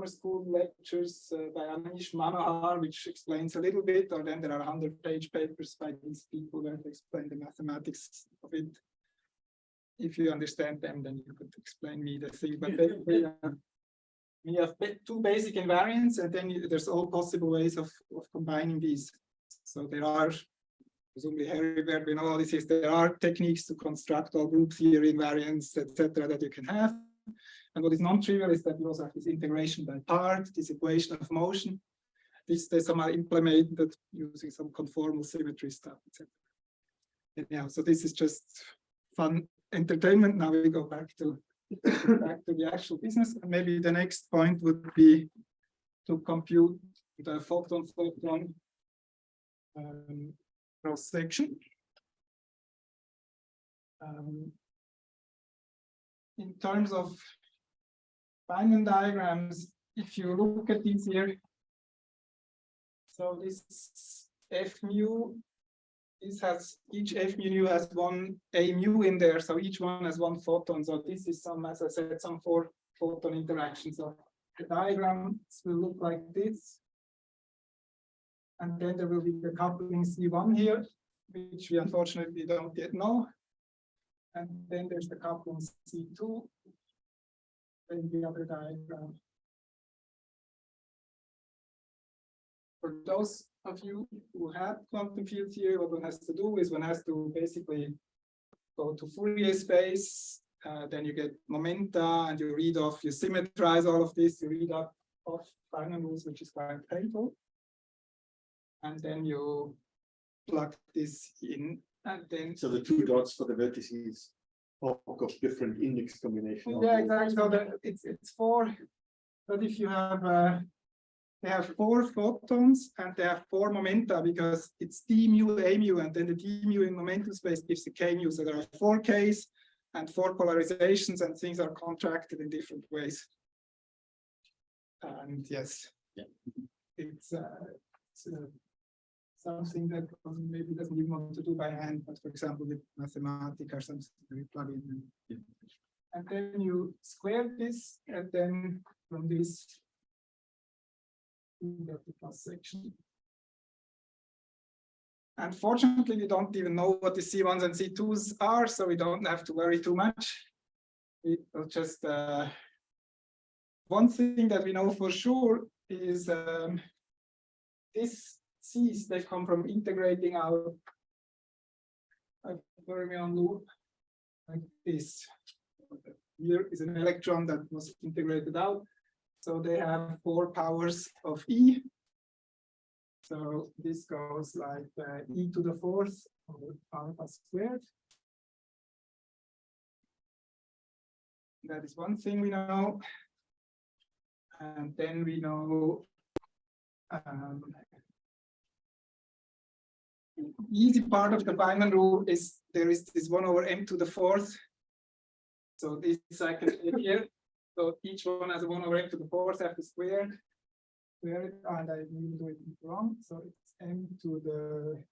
school lectures by Anish Manohar, which explains a little bit, or then there are 100-page papers by these people where they explain the mathematics of it. If you understand them, then you could explain me the thing. But we have 2 basic invariants, and then there's all possible ways of combining these. So there are, presumably Heribert, we know all this is, there are techniques to construct all group theory invariants, etc., that you can have. And what is non-trivial is that you also have this integration by part, this equation of motion. This they somehow implemented using some conformal symmetry stuff, etc. Yeah, so this is just fun entertainment. Now we go back to the actual business. And maybe the next point would be to compute the photon-photon cross section. In terms of Feynman diagrams, if you look at these here, so this F mu, each F mu has one A mu in there, so each one has one photon. So this is some, as I said, some 4 photon interactions. So the diagram will look like this. And then there will be the coupling C1 here, which we unfortunately don't yet know. And then there's the coupling C2, and the other diagram. For those of you who have quantum field theory, what one has to do is one has to basically go to Fourier space, then you get momenta, and you read off, you symmetrize all of this, you read off Feynman rules, which is quite painful. And then you plug this in, and then. So the two dots for the vertices of different index combination. Yeah, exactly. So that it's four. But if you have they have 4 photons and they have 4 momenta because it's d mu a mu, and then the d mu in momentum space gives the k mu. So there are 4 k's and 4 polarizations, and things are contracted in different ways. And yes, Yeah. it's something that one maybe doesn't even want to do by hand, but for example with mathematics or something we plug in. And then you square this, and then from this you get the cross section. Unfortunately, we don't even know what the C1s and C2s are, so we don't have to worry too much. We will just one thing that we know for sure is these C's, they come from integrating out a fermion loop like this. Here is an electron that was integrated out. So they have 4 powers of E. So this goes like e to the 4th over alpha squared. That is one thing we know. And then we know the easy part of the Feynman rule is there is this 1 over m to the 4th. So this I can take here. So each one has a 1 over m to the 4th after squared. Square it, and I will do it wrong. So it's m to the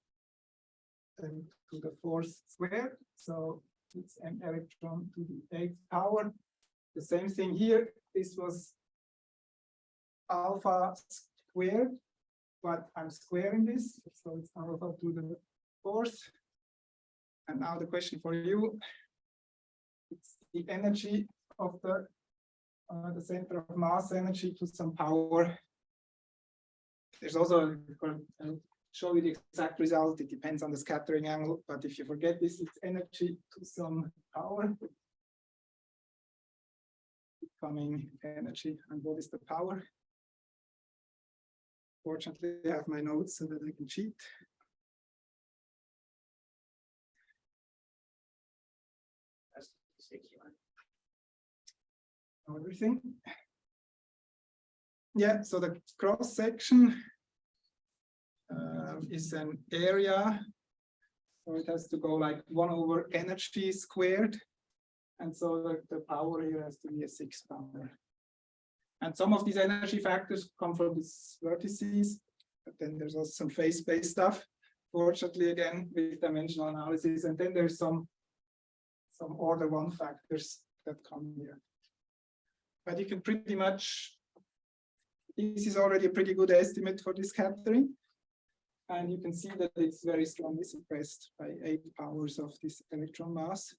4th squared. So it's m electron to the 8th power. The same thing here. This was alpha squared, but I'm squaring this, so it's alpha to the 4th. And now the question for you, it's the energy of the center of mass energy to some power. There's also, I'll show you the exact result. It depends on the scattering angle, but if you forget this, it's energy to some power. Becoming energy, and what is the power? Fortunately, I have my notes so that I can cheat. That's the sticky one. Everything. Yeah, so the cross section is an area. So it has to go like 1 over energy squared. And so the power here has to be a 6 power. And some of these energy factors come from these vertices, but then there's also some phase-based stuff, fortunately, again, with dimensional analysis. And then there's some order 1 factors that come here. But you can pretty much, this is already a pretty good estimate for this scattering. And you can see that it's very strongly suppressed by 8 powers of this electron mass.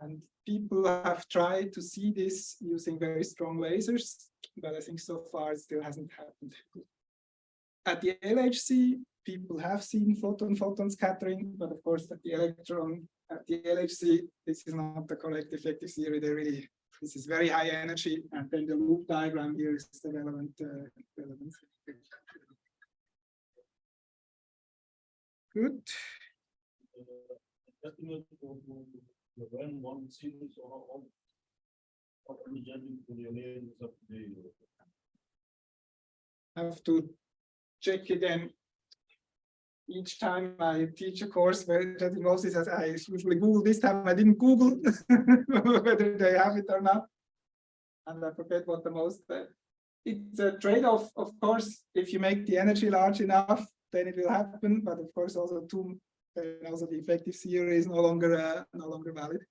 And people have tried to see this using very strong lasers, but I think so far it still hasn't happened. At the LHC, people have seen photon-photon scattering, but of course at the LHC, this is not the correct effective theory. This is very high energy, and then the loop diagram here is the relevant. Good. When one sees all judging for the layers of the I have to check again each time I teach a course where that involves this. As I usually Google. This time I didn't Google whether they have it or not, and I forget what the most. It's a trade-off, of course. If you make the energy large enough, then it will happen. But of course, also also the effective theory is no longer valid.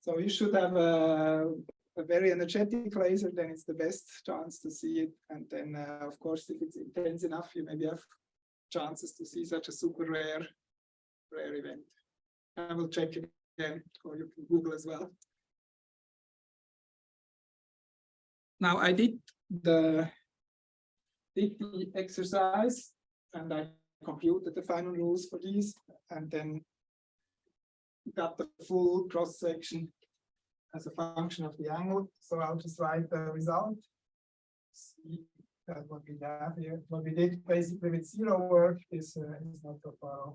So you should have a very energetic laser, then it's the best chance to see it. And then, of course, if it's intense enough, you maybe have chances to see such a super rare event. I will check it again, or you can Google as well. Now I did the exercise, and I computed the final rules for these, and then got the full cross section as a function of the angle. So I'll just write the result. that what we have here, what we did basically with zero work is not so far off.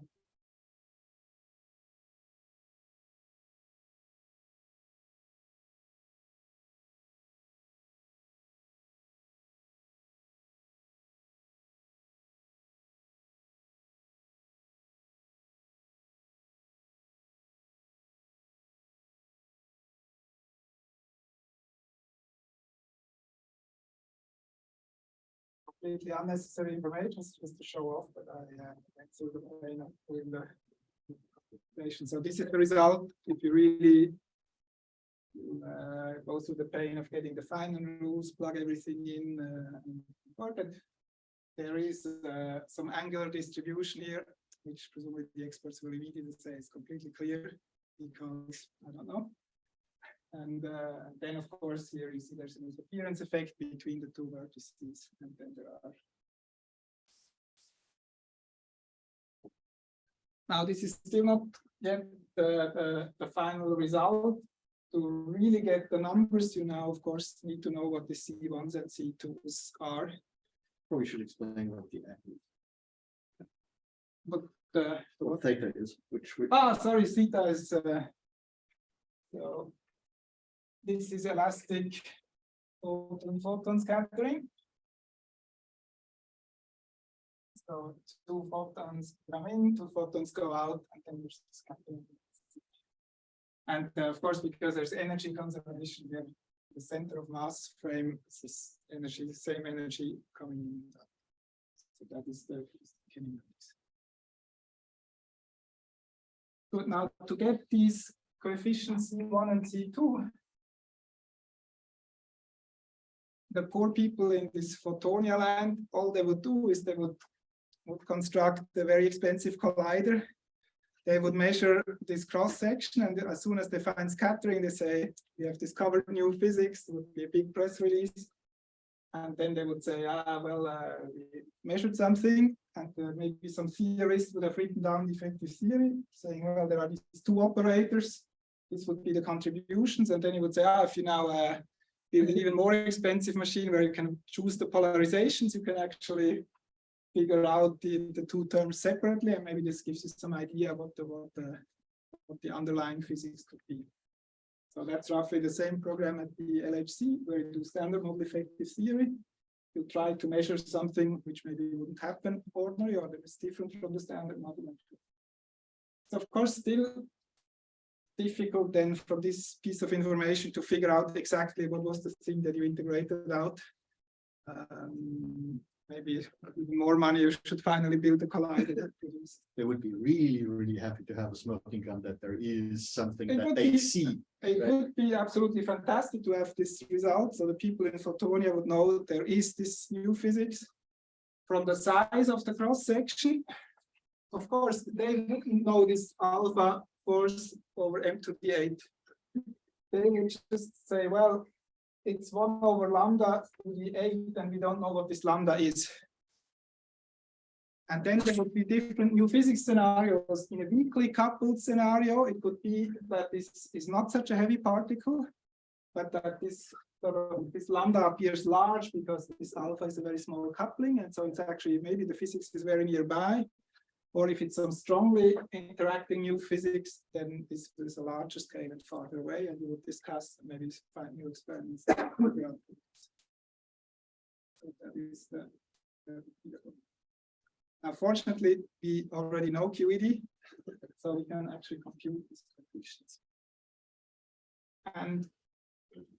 Completely unnecessary information just to show off, but I went through the pain of doing the calculation. So this is the result. If you really go through the pain of getting the final rules, plug everything in, important. There is some angular distribution here, which presumably the experts will immediately say is completely clear because I don't know. And then, of course, here you see there's an interference effect between the two vertices, and then there are. Now, this is still not yet the final result. To really get the numbers, you now, of course, need to know what the C1s and C2s are. Probably should explain what the angle, But what theta is, which sorry, theta is so this is elastic photon scattering. So 2 photons come in, 2 photons go out, and then there's scattering. And of course, because there's energy conservation here, the center of mass frame is energy, the same energy coming in. So that is the kinematics. Good. Now to get these coefficients C1 and C2, the poor people in this Photonia land, all they would do is they would construct a very expensive collider. They would measure this cross section, and as soon as they find scattering, they say, we have discovered new physics. It would be a big press release. And then they would say, we measured something, and maybe some theorists would have written down the effective theory, saying, well, there are these 2 operators. This would be the contributions. And then you would say, if you now build an even more expensive machine where you can choose the polarizations, you can actually figure out the 2 terms separately, and maybe this gives you some idea what the underlying physics could be. So that's roughly the same program at the LHC, where you do standard model effective theory. You try to measure something which maybe wouldn't happen ordinary, or that is different from the standard model. So of course, still difficult then from this piece of information to figure out exactly what was the thing that you integrated out. Maybe more money, you should finally build a collider that produced. they would be really, really happy to have a smoking gun that there is something that they see. It would be absolutely fantastic to have this result. So the people in Photonia would know that there is this new physics from the size of the cross section. Of course, they wouldn't know this alpha force over m to the 8. They would just say, well, it's 1 over lambda to the 8, and we don't know what this lambda is. And then there would be different new physics scenarios. In a weakly coupled scenario, it could be that this is not such a heavy particle, but that this lambda appears large because this alpha is a very small coupling, and so it's actually maybe the physics is very nearby. Or if it's some strongly interacting new physics, then this is a larger scale and farther away, and you would discuss and maybe find new experiments. So that is now, fortunately, we already know QED, so we can actually compute these coefficients. And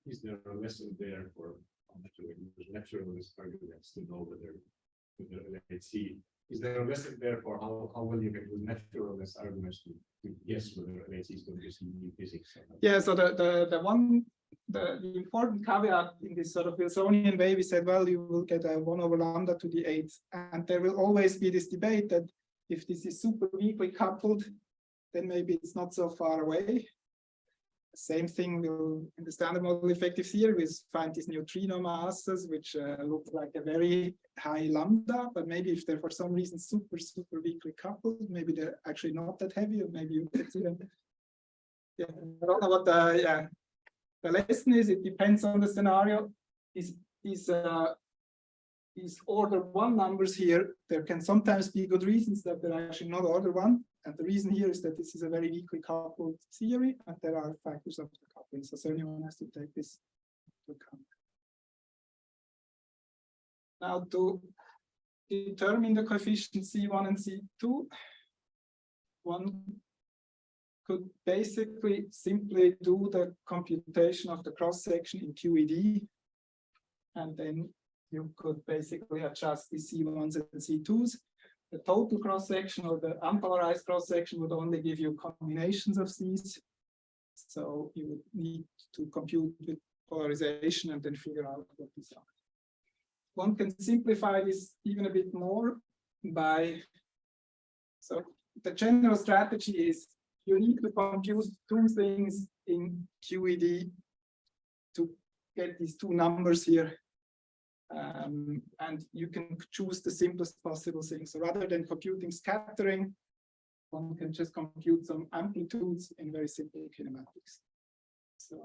is there a lesson there for naturalist arguments to know whether let's see? Is there a lesson there for how well you can do naturalist arguments to guess whether LHC is going to see new physics? Yeah, so the important caveat in this sort of Wilsonian way, we said, well, you will get a 1 over lambda to the 8th, and there will always be this debate that if this is super weakly coupled, then maybe it's not so far away. Same thing will in the standard model effective theory, we find these neutrino masses, which look like a very high lambda, but maybe if they're for some reason super weakly coupled, maybe they're actually not that heavy, or maybe you can see them. Yeah, I don't know what the lesson is. It depends on the scenario. These these order one numbers here, there can sometimes be good reasons that they're actually not order one. And the reason here is that this is a very weakly coupled theory, and there are factors of the coupling. So anyone has to take this into account. Now to determine the coefficients C1 and C2, one could basically simply do the computation of the cross-section in QED, and then you could basically adjust the C1s and C2s. The total cross-section or the unpolarized cross-section would only give you combinations of these. So you would need to compute with polarization and then figure out what these are. One can simplify this even a bit more by, so the general strategy is you need to compute two things in QED to get these two numbers here. And you can choose the simplest possible thing. So rather than computing scattering, one can just compute some amplitudes in very simple kinematics. So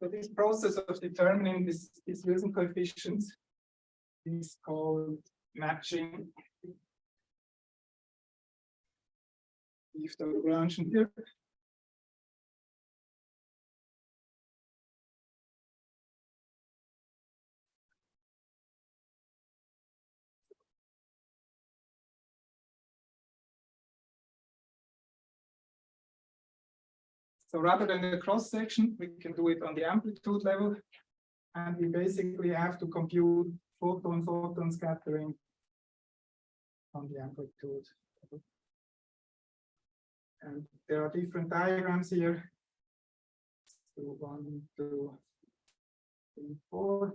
this process of determining these Wilson coefficients is called matching. Leave the Lagrangian here. So rather than the cross section, we can do it on the amplitude level. And we basically have to compute photon-photon scattering on the amplitude. And there are different diagrams here. So 1, 2, 3, 4.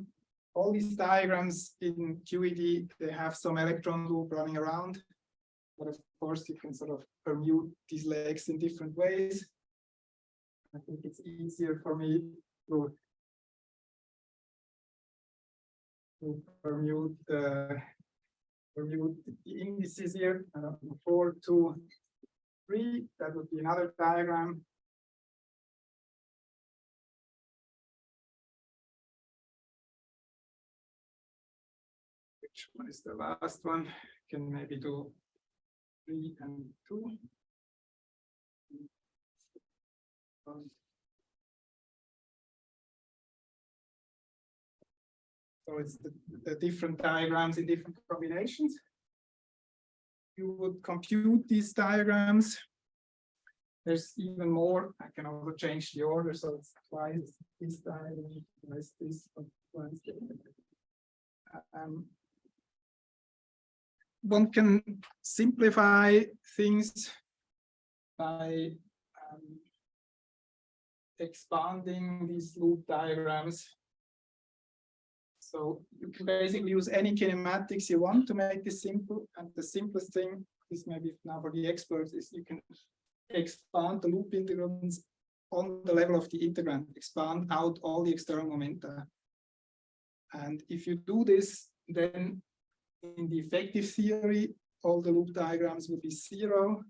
All these diagrams in QED, they have some electron loop running around. But of course, you can sort of permute these legs in different ways. I think it's easier for me to permute the indices here. 4, 2, 3. That would be another diagram. Which one is the last one? Can maybe do 3 and 2. So it's the different diagrams in different combinations. You would compute these diagrams. There's even more. I can also change the order, so it's twice this diagram, twice this, twice this. One can simplify things by expanding these loop diagrams. So you can basically use any kinematics you want to make this simple. And the simplest thing is maybe now for the experts is you can expand the loop integrants on the level of the integrand, expand out all the external momenta. And if you do this, then in the effective theory, all the loop diagrams will be 0.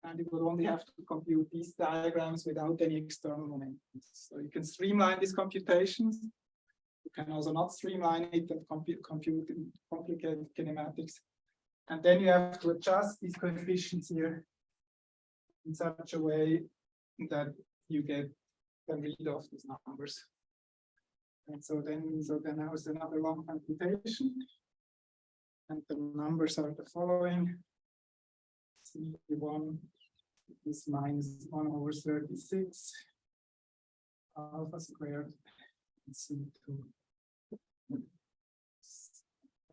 And you will only have to compute these diagrams without any external momentum. So you can streamline these computations. You can also not streamline it and compute complicated kinematics. And then you have to adjust these coefficients here in such a way that you get rid of these numbers. And so then now is another long computation. And the numbers are the following. C1 is minus 1/36 alpha squared, and C2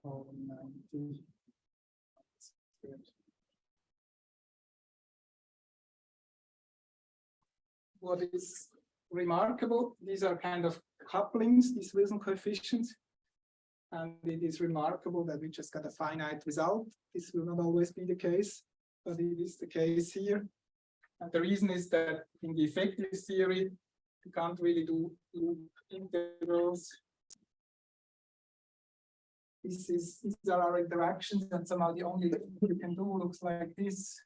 90 squared. What is remarkable, these are kind of couplings, these Wilson coefficients. And it is remarkable that we just got a finite result. This will not always be the case, but it is the case here. And the reason is that in the effective theory, you can't really do loop integrals. These are our interactions, and somehow the only thing you can do looks like this.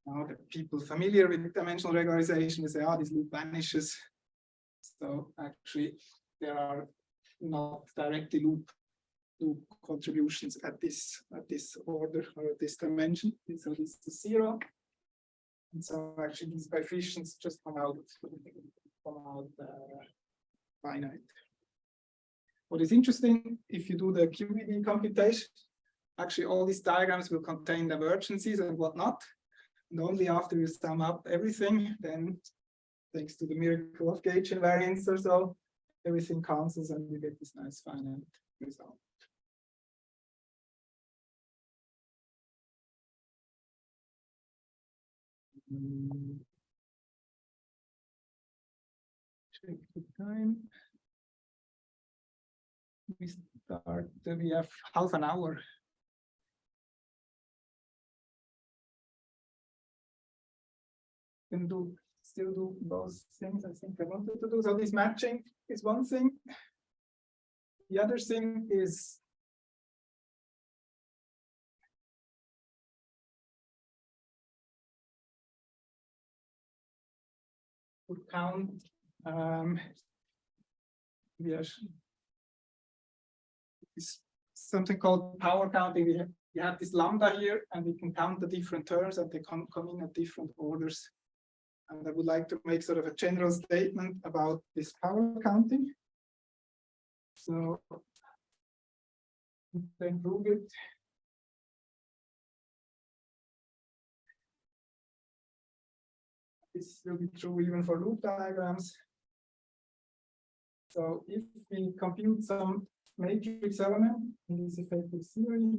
Now the people familiar with dimensional regularization, they say, ah, this loop vanishes. So actually, there are not directly loop contributions at this order or at this dimension. So this is 0. And so actually these coefficients just come out finite. What is interesting, if you do the QED computation, actually all these diagrams will contain divergences and whatnot. And only after you sum up everything, then thanks to the miracle of gauge invariance or so, everything cancels and you get this nice finite result. Check the time. We have half an hour. Can still do those things I think I wanted to do. So this matching is one thing. The other thing is to count yes, is something called power counting. We have this lambda here, and we can count the different terms, and they come in at different orders. And I would like to make sort of a general statement about this power counting. So to improve it, this will be true even for loop diagrams. So if we compute some matrix element in this effective theory,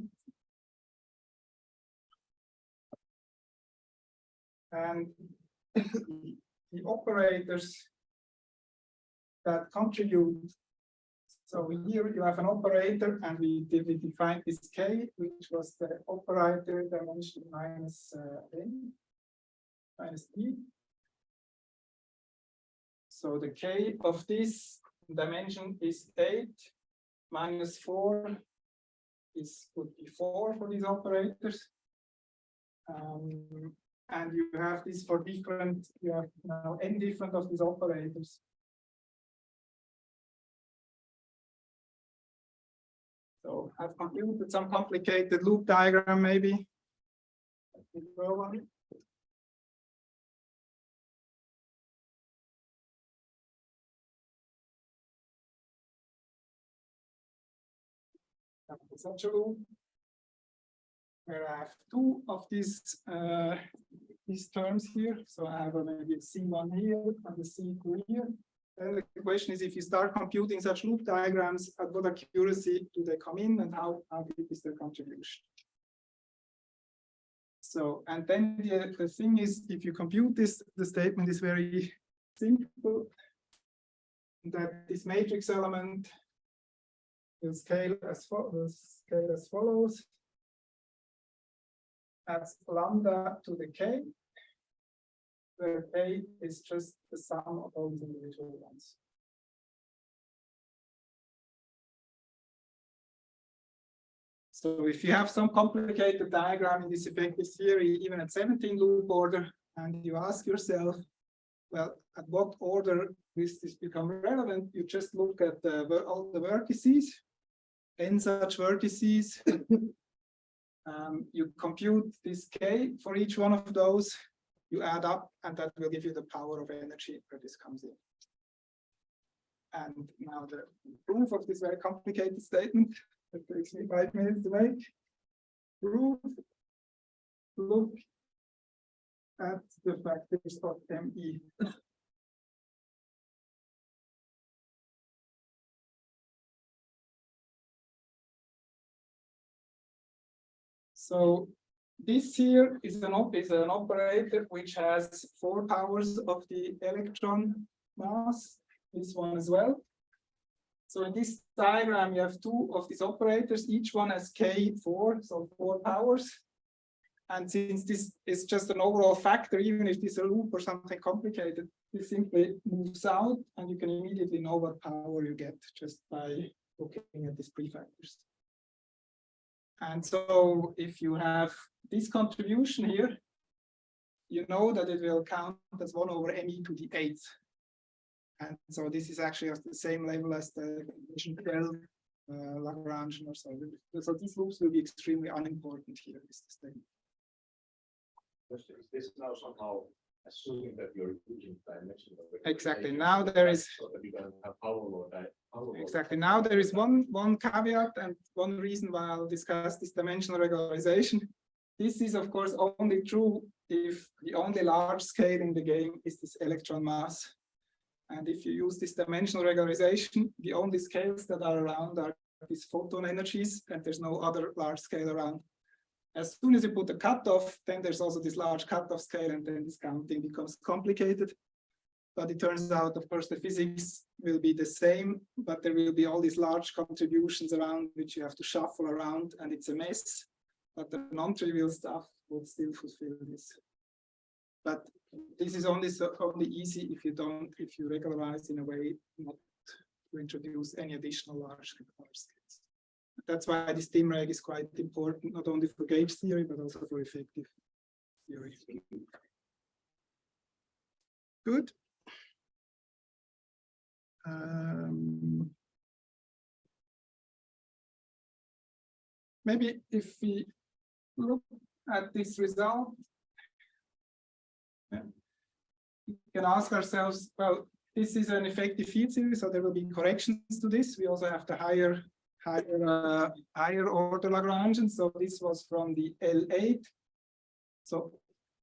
and the operators that contribute. So here you have an operator, and we defined this k, which was the operator dimension minus n minus d. So the k of this dimension is 8 minus 4 could be 4 for these operators. And you have this for different, you have now n different of these operators. So I've computed some complicated loop diagram maybe. Let me draw one. Such a loop where I have 2 of these terms here. So I have maybe a C1 here and a C2 here. Then the question is, if you start computing such loop diagrams, at what accuracy do they come in, and how big is their contribution? So, and then the thing is, if you compute this, the statement is very simple, that this matrix element will scale as follows. That's lambda to the k, where k is just the sum of all the individual ones. So if you have some complicated diagram in this effective theory, even at 17 loop order, and you ask yourself, well, at what order does this become relevant? You just look at all the vertices, n such vertices. You compute this k for each one of those, you add up, and that will give you the power of energy where this comes in. And now the proof of this very complicated statement, that takes me 5 minutes to make. Proof, look at the factors of ME. So this here is an operator which has 4 powers of the electron mass, this one as well. So in this diagram, you have 2 of these operators, each one has k4, so 4 powers. And since this is just an overall factor, even if this is a loop or something complicated, this simply moves out, and you can immediately know what power you get just by looking at these prefactors. And so if you have this contribution here, you know that it will count as 1 over me to the 8th. And so this is actually at the same level as the 12 Lagrangian or so. So these loops will be extremely unimportant here, is the statement. Is this now somehow assuming that you're using dimension of the Exactly. computation Now there is so that you don't have power law, power law. exactly. Now there is one caveat and one reason why I'll discuss this dimensional regularization. This is of course only true if the only large scale in the game is this electron mass. And if you use this dimensional regularization, the only scales that are around are these photon energies, and there's no other large scale around. As soon as you put a cutoff, then there's also this large cutoff scale, and then this counting becomes complicated. But it turns out, of course, the physics will be the same, but there will be all these large contributions around which you have to shuffle around, and it's a mess. But the non-trivial stuff will still fulfill this. But this is only easy if you regularize in a way not to introduce any additional large scales. That's why this dim reg is quite important, not only for gauge theory, but also for effective theory. Good. Maybe if we look at this result, we can ask ourselves, well, this is an effective field series, so there will be corrections to this. We also have the higher order Lagrangian. So this was from the L8. So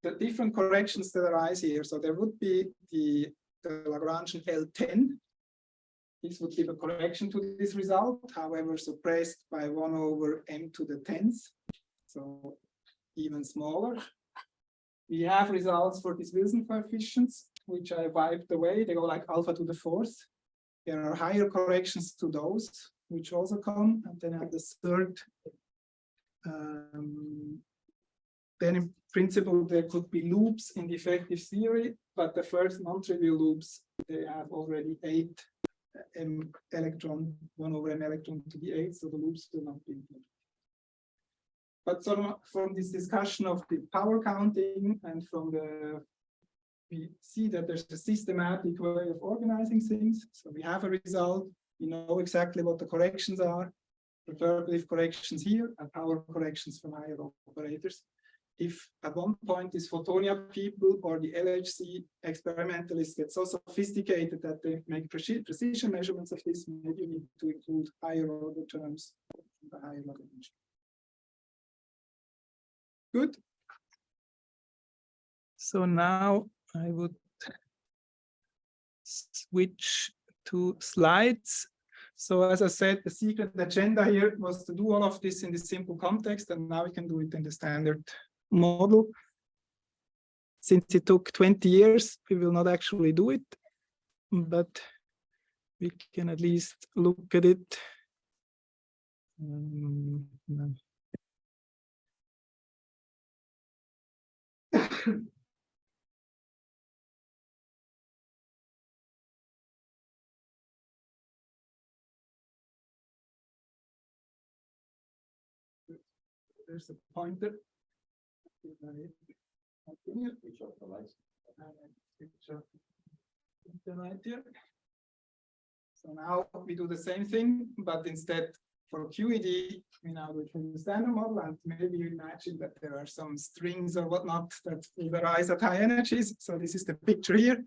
the different corrections that arise here. So there would be the Lagrangian L10. This would give a correction to this result, however, suppressed by 1 over m to the 10th. So even smaller. We have results for these Wilson coefficients, which I wiped away. They go like alpha to the 4th. There are higher corrections to those, which also come. And then at the third, then in principle, there could be loops in the effective theory, but the first non-trivial loops, they have already 8 m electron, 1 over m electron to the 8th, so the loops will not be implemented. But from this discussion of the power counting and we see that there's a systematic way of organizing things. So we have a result, we know exactly what the corrections are, perturbative corrections here and power corrections from higher operators. If at one point these Photonia people or the LHC experimentalists get so sophisticated that they make precision measurements of this, maybe you need to include higher order terms, the higher Lagrangian. Good. So now I would switch to slides. So as I said, the secret agenda here was to do all of this in this simple context, and now we can do it in the standard model. Since it took 20 years, we will not actually do it, but we can at least look at it. No. There's a pointer. Right here. So now we do the same thing, but instead for QED, we now do it from the standard model, and maybe you imagine that there are some strings or whatnot that will arise at high energies. So this is the picture here.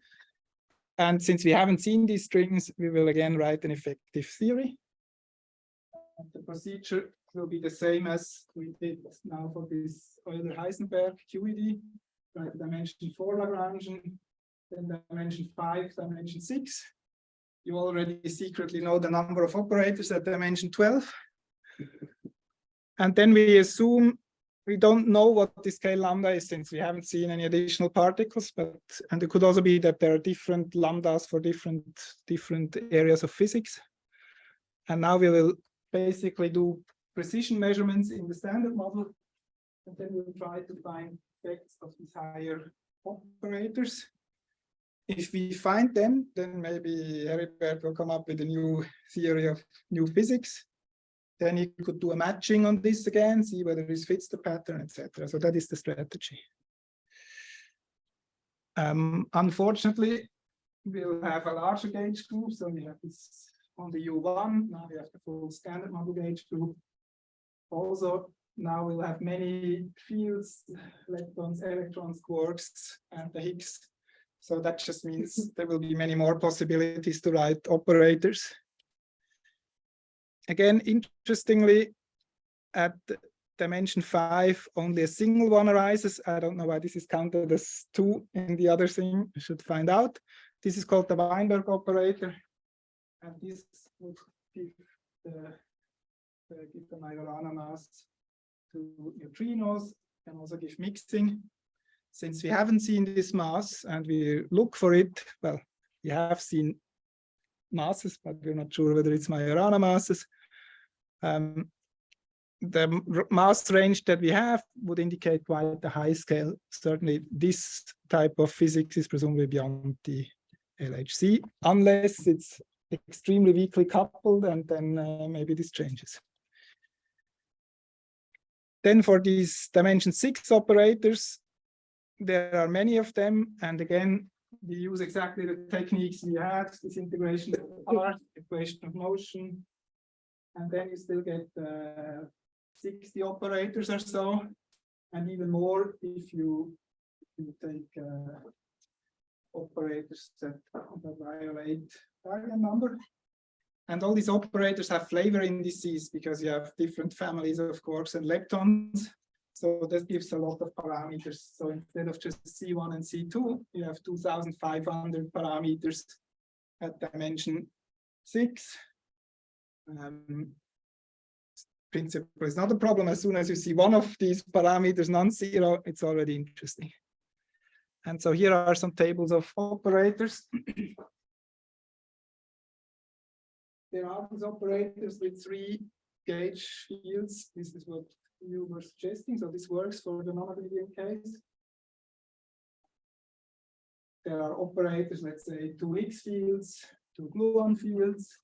And since we haven't seen these strings, we will again write an effective theory. And the procedure will be the same as we did now for this Euler-Heisenberg QED, right? Dimension 4 Lagrangian, then dimension 5, dimension 6. You already secretly know the number of operators at dimension 12. And then we assume we don't know what the scale lambda is since we haven't seen any additional particles, and it could also be that there are different lambdas for different areas of physics. And now we will basically do precision measurements in the standard model, and then we'll try to find effects of these higher operators. If we find them, then maybe Heribert will come up with a new theory of new physics. Then you could do a matching on this again, see whether this fits the pattern, etc. So that is the strategy. Unfortunately, we'll have a larger gauge group, so we have this on the U1, now we have the full standard model gauge group. Also, now we'll have many fields, leptons, electrons, quarks, and the Higgs. So that just means there will be many more possibilities to write operators. Again, interestingly, at dimension 5, only a single one arises. I don't know why this is counted as 2 in the other thing. I should find out. This is called the Weinberg operator. And this would give the Majorana mass to neutrinos, and also give mixing. Since we haven't seen this mass and we look for it, well, we have seen masses, but we're not sure whether it's Majorana masses. The mass range that we have would indicate quite a high scale. Certainly this type of physics is presumably beyond the LHC, unless it's extremely weakly coupled, and then maybe this changes. Then for these dimension 6 operators, there are many of them, and again, we use exactly the techniques we had, this integration of R, equation of motion, and then you still get 60 operators or so, and even more if you take operators that violate Baryon number. And all these operators have flavor indices because you have different families of quarks and leptons. So that gives a lot of parameters. So instead of just C1 and C2, you have 2,500 parameters at dimension 6. Principle is not a problem. As soon as you see one of these parameters non-zero, it's already interesting. And so here are some tables of operators. There are these operators with 3 gauge fields. This is what you were suggesting. So this works for the non-abelian case. There are operators, let's say 2 Higgs fields, 2 gluon fields.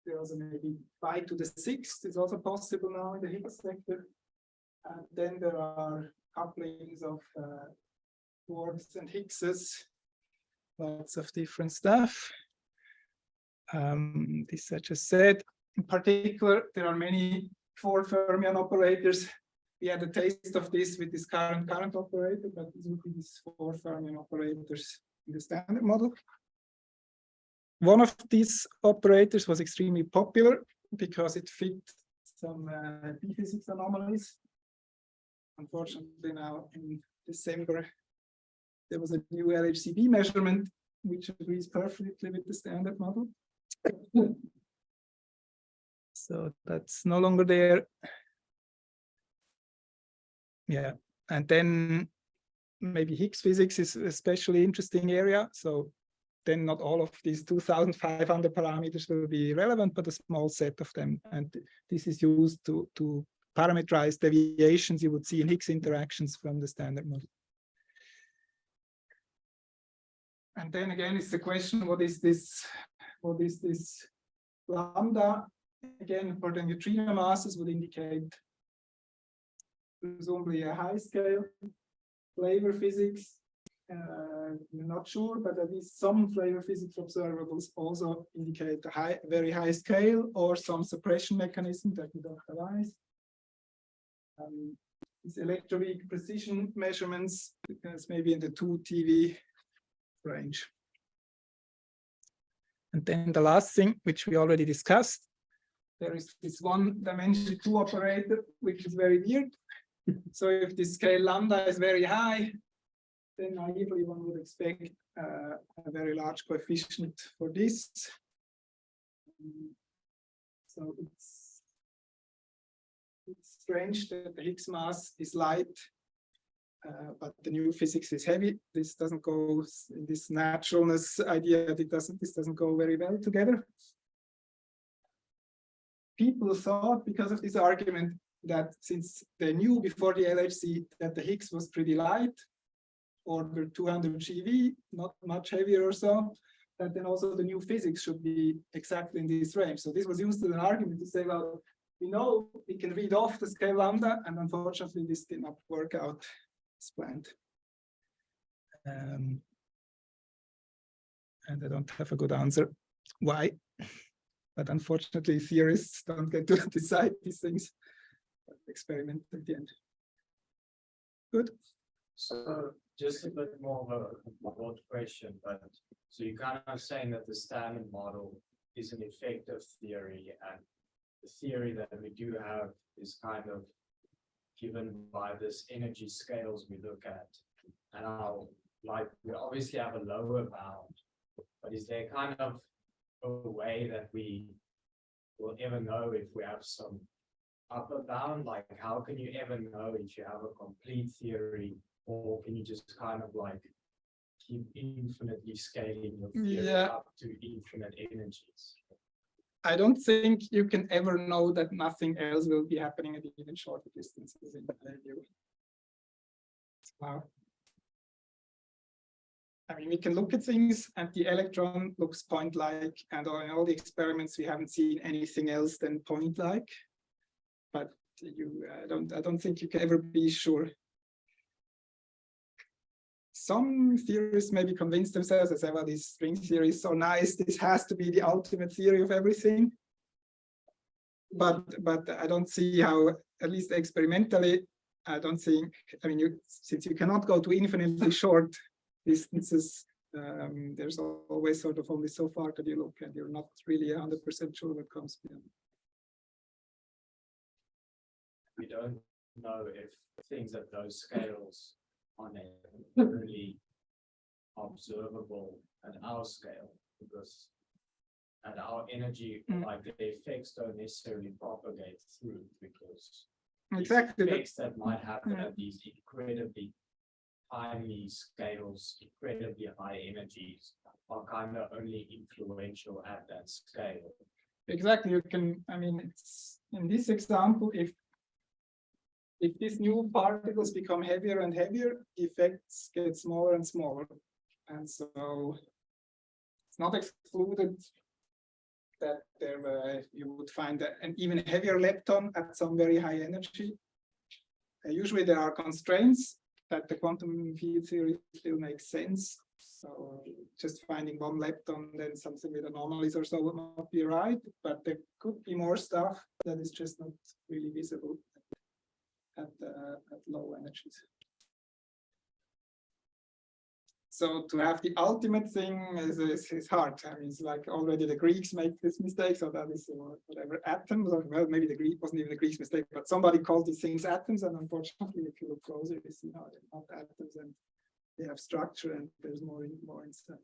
There also maybe pi to the 6th is also possible now in the Higgs sector. And then there are couplings of quarks and Higgses, lots of different stuff. This I just said. In particular, there are many 4 fermion operators. We had a taste of this with this current operator, but this would be these 4 fermion operators in the standard model. One of these operators was extremely popular because it fit some p-physics anomalies. Unfortunately, now in December, there was a new LHCb measurement which agrees perfectly with the standard model. So that's no longer there. Yeah, and then maybe Higgs physics is a especially interesting area. So then not all of these 2,500 parameters will be relevant, but a small set of them. And this is used to parameterize deviations you would see in Higgs interactions from the standard model. And then again, it's the question, what is this lambda? Again, for the neutrino masses would indicate presumably a high scale. Flavor physics, we're not sure, but at least some flavor physics observables also indicate a very high scale, or some suppression mechanism that we don't realize. These electroweak precision measurements, because maybe in the 2 TeV range. And then the last thing, which we already discussed, there is this 1 dimension 2 operator, which is very weird. So if the scale lambda is very high, then naively one would expect a very large coefficient for this. So it's strange that the Higgs mass is light, but the new physics is heavy. This doesn't go in this naturalness idea. This doesn't go very well together. People thought, because of this argument, that since they knew before the LHC that the Higgs was pretty light, order 200 GeV, not much heavier or so, that then also the new physics should be exactly in this range. So this was used as an argument to say, well, we know we can read off the scale lambda, and unfortunately this did not work out as planned. And I don't have a good answer why, but unfortunately theorists don't get to decide these things. Experiment at the end. Good. So just a bit more of a broad question, but so you're kind of saying that the standard model is an effective theory, and the theory that we do have is kind of given by this energy scales we look at. And I'll, like, we obviously have a lower bound, but is there kind of a way that we will ever know if we have some upper bound? Like, how can you ever know if you have a complete theory, or can you just kind of like keep infinitely scaling your theory up to infinite energies? I don't think you can ever know that nothing else will be happening at even shorter distances in the view. Wow. I mean, we can look at things and the electron looks point-like, and in all the experiments we haven't seen anything else than point-like. But I don't think you can ever be sure. Some theorists maybe convince themselves and say, well, this string theory is so nice, this has to be the ultimate theory of everything. But I don't see how, at least experimentally, I don't think, I mean, since you cannot go to infinitely short distances, there's always sort of only so far that you look, and you're not really 100% sure what comes beyond. We don't know if things at those scales are really observable at our scale, because at our energy, like the effects don't necessarily propagate through, because exactly these effects that might happen at these incredibly tiny scales, incredibly high energies, are kind of only influential at that scale. Exactly, you can, I mean, it's in this example, if these new particles become heavier and heavier, the effects get smaller and smaller. And so it's not excluded that there you would find an even heavier lepton at some very high energy. Usually there are constraints that the quantum field theory still makes sense. So just finding one lepton, then something with anomalies or so would not be right, but there could be more stuff that is just not really visible at low energies. So to have the ultimate thing is hard. I mean, it's like already the Greeks make this mistake. So that is whatever atoms, or well, maybe the Greek wasn't even the Greek's mistake, but somebody called these things atoms. And unfortunately, if you look closer, you see how they're not atoms, and they have structure, and there's more inside.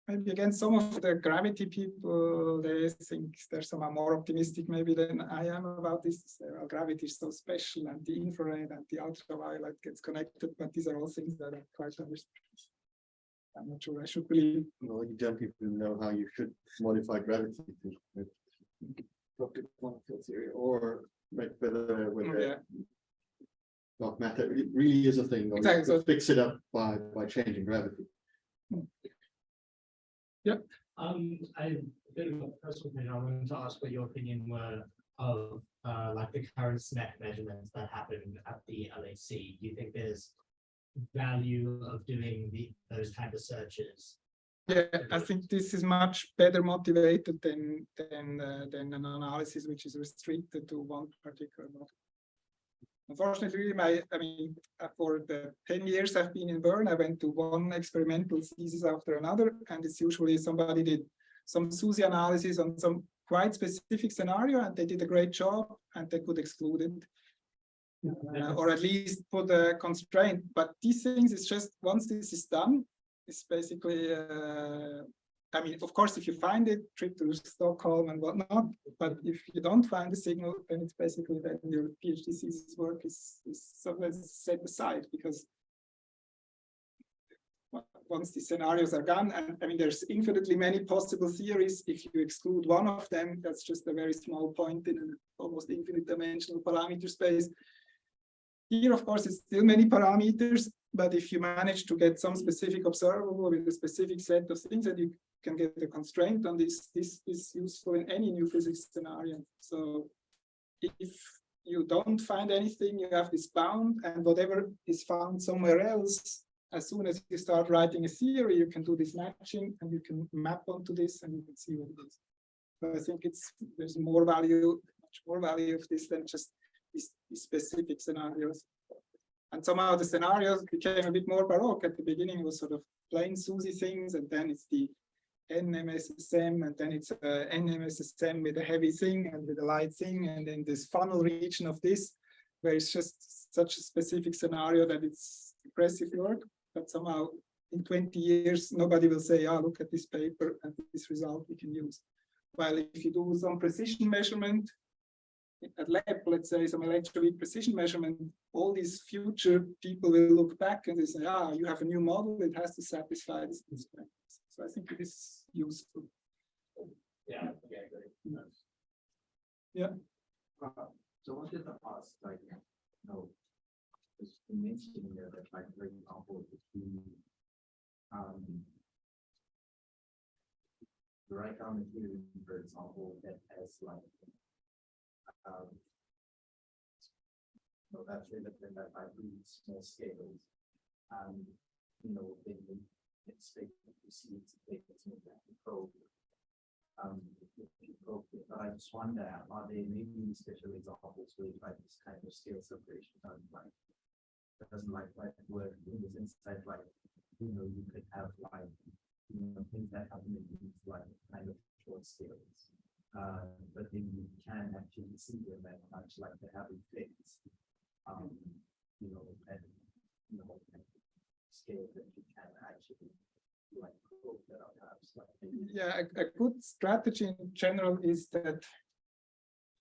Maybe again, some of the gravity people, they think they're somehow more optimistic maybe than I am about this. Well, gravity is so special, and the infrared and the ultraviolet gets connected, but these are all things that are quite understood. I'm not sure I should believe. Well, you don't even know how you should modify gravity to quantum field theory, or make better with not matter. It really is a thing. Exactly. So fix it up by changing gravity. Yep. A bit of a personal opinion. I wanted to ask what your opinion were of like the current SNEP measurements that happened at the LHC. Do you think there's value of doing those kind of searches? Yeah, I think this is much better motivated than an analysis which is restricted to one particular model. Unfortunately, for the 10 years I've been in Bern, I went to one experimental thesis after another, and it's usually somebody did some SUSY analysis on some quite specific scenario, and they did a great job, and they could exclude it, or at least put a constraint. But these things, it's just once this is done, it's basically, I mean, of course, if you find it, trip to Stockholm and whatnot, but if you don't find the signal, then it's basically that your PhD thesis work is set aside, because once the scenarios are gone, and I mean, there's infinitely many possible theories. If you exclude one of them, that's just a very small point in an almost infinite dimensional parameter space. Here, of course, it's still many parameters, but if you manage to get some specific observable with a specific set of things, that you can get a constraint on this is useful in any new physics scenario. So if you don't find anything, you have this bound, and whatever is found somewhere else, as soon as you start writing a theory, you can do this matching and you can map onto this and you can see what it is. So I think there's more value, much more value of this than just these specific scenarios. And somehow the scenarios became a bit more baroque. At the beginning, it was sort of plain SUSY things, and then it's the NMSSM, and then it's NMSSM with a heavy thing and with a light thing, and then this funnel region of this, where it's just such a specific scenario that it's impressive work, but somehow in 20 years, nobody will say, ah, look at this paper and this result we can use. While if you do some precision measurement at lab, let's say some electroweak precision measurement, all these future people will look back and they say, ah, you have a new model, it has to satisfy this constraint. So I think it is useful. Yeah. Yeah. So what did the past, like, just mentioning there that, like, for example, you write down a theory, for example, that has like, that's written at like really small scales, and then you expect to see it's probe. But I just wonder, are there maybe special examples where like this kind of scale separation doesn't like work in this instance, like you could have like things that happen in these like kind of short scales. But then you can actually see them at much like they have effects, and scale that you can actually like probe that are perhaps like. Yeah, a good strategy in general is that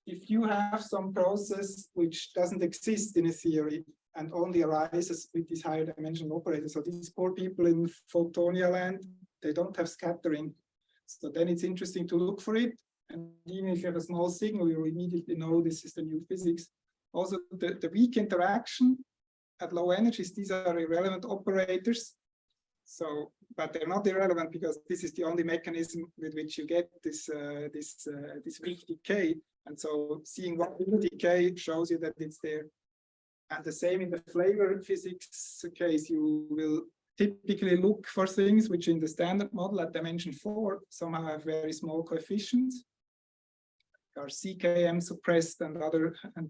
if you have some process which doesn't exist in a theory and only arises with these higher dimensional operators, so these poor people in Photonia land, they don't have scattering. So then it's interesting to look for it. And even if you have a small signal, you immediately know this is the new physics. Also, the weak interaction at low energies, these are irrelevant operators. So, but they're not irrelevant because this is the only mechanism with which you get this weak decay. And so seeing what will decay shows you that it's there. And the same in the flavor physics case, you will typically look for things which in the standard model at dimension 4 somehow have very small coefficients, are CKM suppressed and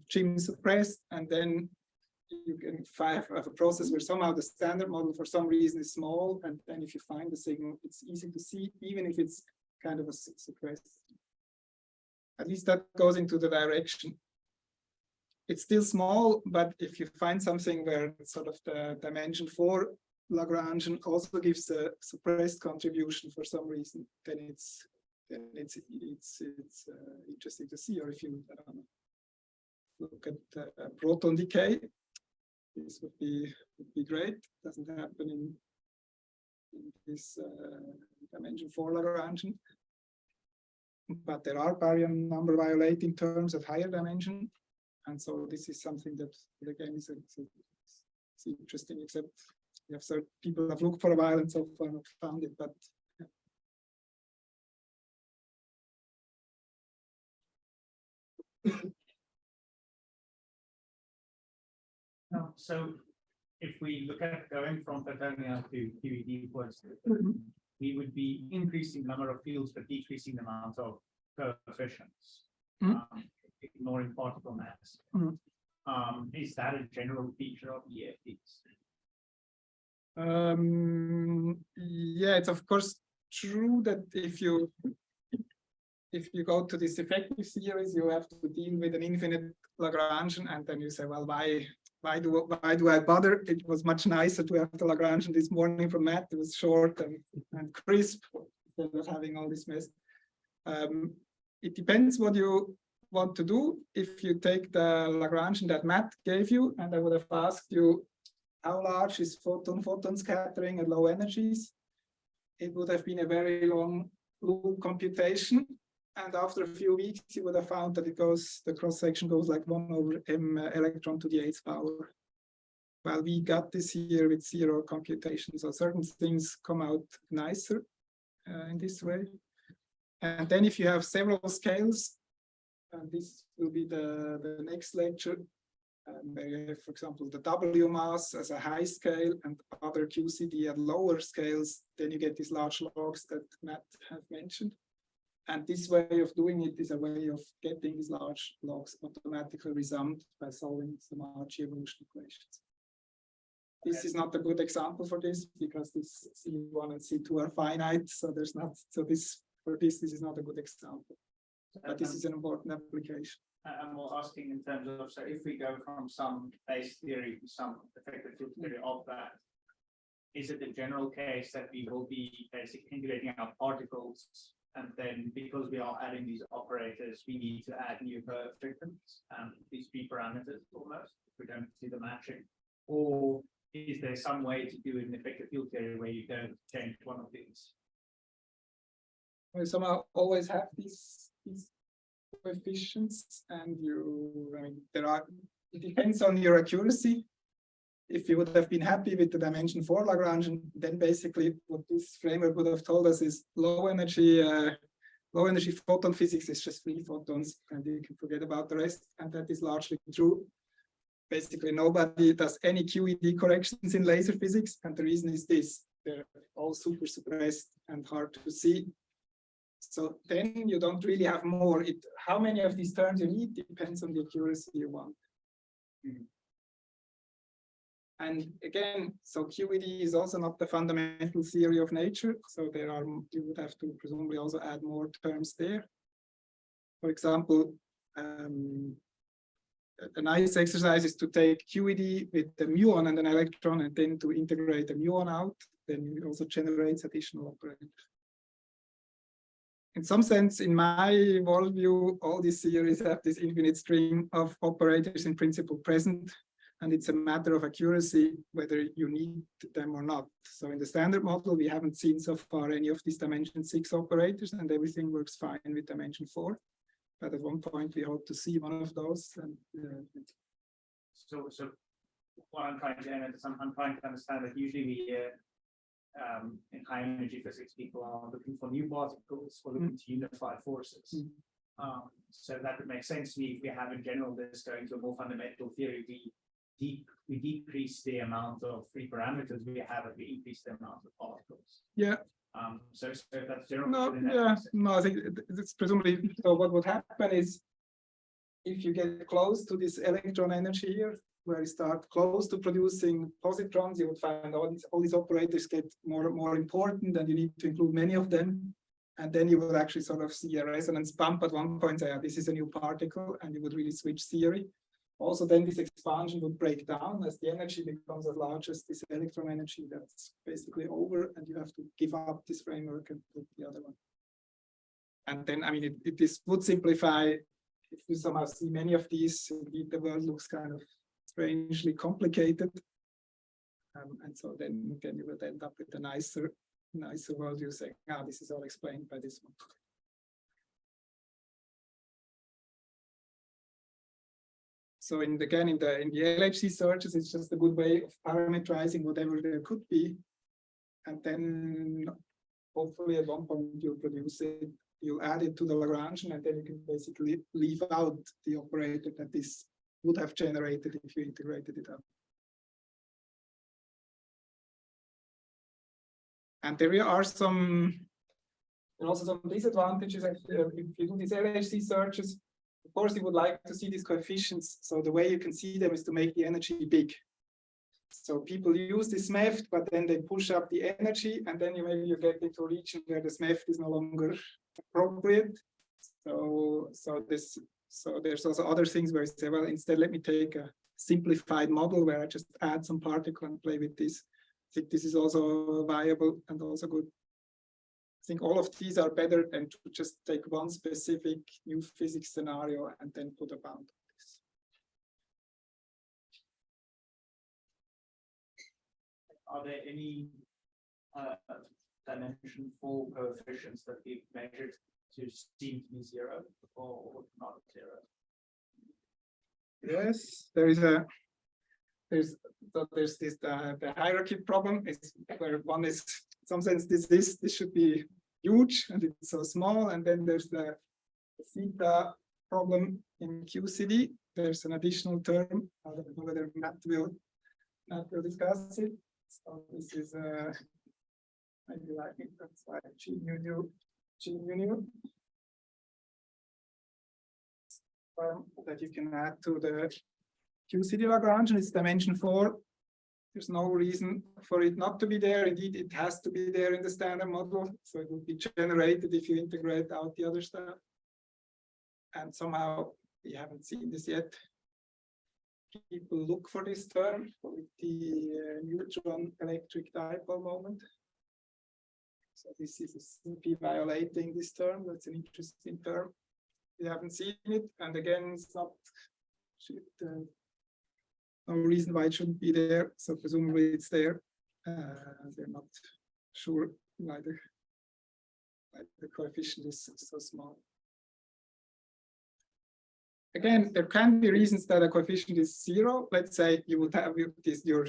CHIM suppressed, and then you can have a process where somehow the standard model for some reason is small, and then if you find the signal, it's easy to see, even if it's kind of a suppressed. At least that goes into the direction. It's still small, but if you find something where sort of the dimension 4 Lagrangian also gives a suppressed contribution for some reason, then it's interesting to see. Or if you look at proton decay, this would be great. Doesn't happen in this dimension 4 Lagrangian, but there are baryon number violating terms at higher dimension, and so this is something that again is interesting. Except you have certain people have looked for a while and so far not found it, but. No, so if we look at going from Photonia to QED points, we would be increasing the number of fields but decreasing the amount of coefficients, ignoring particle mass. Is that a general feature of EFDs? Yeah, it's of course true that if you go to this effective series, you have to deal with an infinite Lagrangian, and then you say, well, why do I bother? It was much nicer to have the Lagrangian this morning from Matt. It was short and crisp instead of having all this mess. It depends what you want to do. If you take the Lagrangian that Matt gave you, and I would have asked you, how large is photon scattering at low energies? It would have been a very long loop computation. And after a few weeks, you would have found that the cross-section goes like 1/m electron to the 8th power. Well, we got this here with 0 computation. So certain things come out nicer in this way. And then if you have several scales, and this will be the next lecture. Where you have, for example, the W mass as a high scale and other QCD at lower scales, then you get these large logs that Matt have mentioned. And this way of doing it is a way of getting these large logs automatically resumed by solving some RG evolution equations. This is not a good example for this because this C1 and C2 are finite, so there's not, so this is not a good example. But this is an important application. I'm more asking in terms of, so if we go from some base theory to some effective field theory of that, is it the general case that we will be basically integrating our particles, and then because we are adding these operators, we need to add new coefficients, these three parameters almost, if we don't see the matching? Or is there some way to do an effective field theory where you don't change one of these? We somehow always have these coefficients, and I mean, it depends on your accuracy. If you would have been happy with the dimension 4 Lagrangian, then basically what this framework would have told us is low energy photon physics is just 3 photons, and you can forget about the rest, and that is largely true. Basically, nobody does any QED corrections in laser physics, and the reason is this: they're all super suppressed and hard to see. So then you don't really have more. How many of these terms you need depends on the accuracy you want. And again, so QED is also not the fundamental theory of nature. So you would have to presumably also add more terms there. For example, a nice exercise is to take QED with the muon and an electron, and then to integrate the muon out. Then it also generates additional operators. In some sense, in my worldview, all these theories have this infinite string of operators in principle present, and it's a matter of accuracy whether you need them or not. So in the standard model, we haven't seen so far any of these dimension 6 operators, and everything works fine with dimension 4. But at one point, we hope to see one of those. And, So what I'm trying to I'm trying to understand that usually we in high energy physics, people are looking for new particles or looking to unify forces. So that would make sense to me if we have in general this going to a more fundamental theory. We decrease the amount of free parameters we have, and we increase the amount of particles. yeah. So that's general. No, I think it's presumably, so what would happen is if you get close to this electron energy here, where you start close to producing positrons, you would find all these operators get more and more important, and you need to include many of them. And then you would actually sort of see a resonance bump at one point, say, this is a new particle, and you would really switch theory. Also, then this expansion would break down as the energy becomes as large as this electron energy. That's basically over, and you have to give up this framework and put the other one. And then, I mean, this would simplify. If you somehow see many of these, indeed, the world looks kind of strangely complicated. And so then you will end up with a nicer world. You say, this is all explained by this one. So again, in the LHC searches, it's just a good way of parameterizing whatever there could be. And then hopefully at one point you'll produce it, you'll add it to the Lagrangian, and then you can basically leave out the operator that this would have generated if you integrated it out. And there are also some disadvantages. If you do these LHC searches, of course, you would like to see these coefficients. So the way you can see them is to make the energy big. So people use this MEFT, but then they push up the energy, and then maybe you get into a region where this MEFT is no longer appropriate. So there's also other things where you say, well, instead let me take a simplified model where I just add some particle and play with this. I think this is also viable and also good. I think all of these are better than to just take one specific new physics scenario and then put a bound on this. Are there any dimension 4 coefficients that we've measured to seem to be 0 or not 0? Yes, there's this the hierarchy problem is where one is, in some sense, this should be huge and it's so small, and then there's the theta problem in QCD. There's an additional term. I don't know whether Matt will discuss it. So this is maybe I think that's like G nu that you can add to the QCD Lagrange. It's dimension 4. There's no reason for it not to be there. Indeed, it has to be there in the standard model. So it will be generated if you integrate out the other stuff. And somehow we haven't seen this yet. People look for this term with the neutron electric dipole moment. So this is a CP violating this term. That's an interesting term. We haven't seen it, and again, it's not no reason why it shouldn't be there. So presumably it's there. They're not sure why the coefficient is so small. Again, there can be reasons that a coefficient is 0. Let's say you would have this, your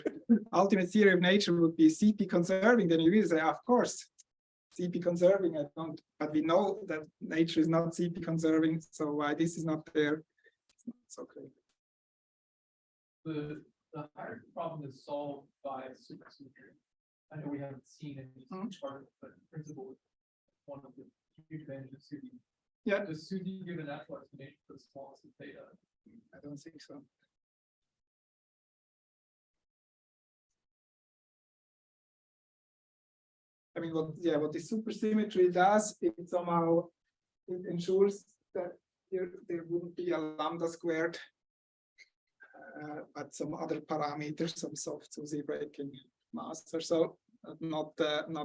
ultimate theory of nature would be CP conserving. Then you will say, of course, CP conserving. I don't, but we know that nature is not CP conserving. So why this is not there, it's not so clear. The hierarchy problem is solved by supersymmetry. I know we haven't seen any part, but in principle, one of the huge advantages of SUDI. Yeah. Does SUDI give a natural explanation for the smallest of theta? I don't think so. I mean, what the supersymmetry does, it somehow ensures that there wouldn't be a lambda squared, but some other parameters, some soft SUSY breaking mass or so, not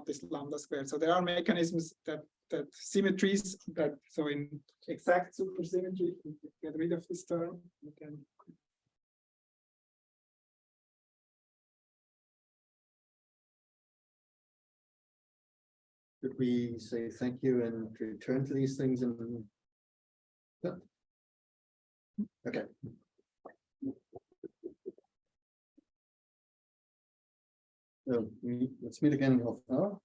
this lambda squared. So there are mechanisms that symmetries that, so in exact supersymmetry, you get rid of this term. You can. Could we say thank you and return to these things and yeah. Okay. So let's meet again in half an hour.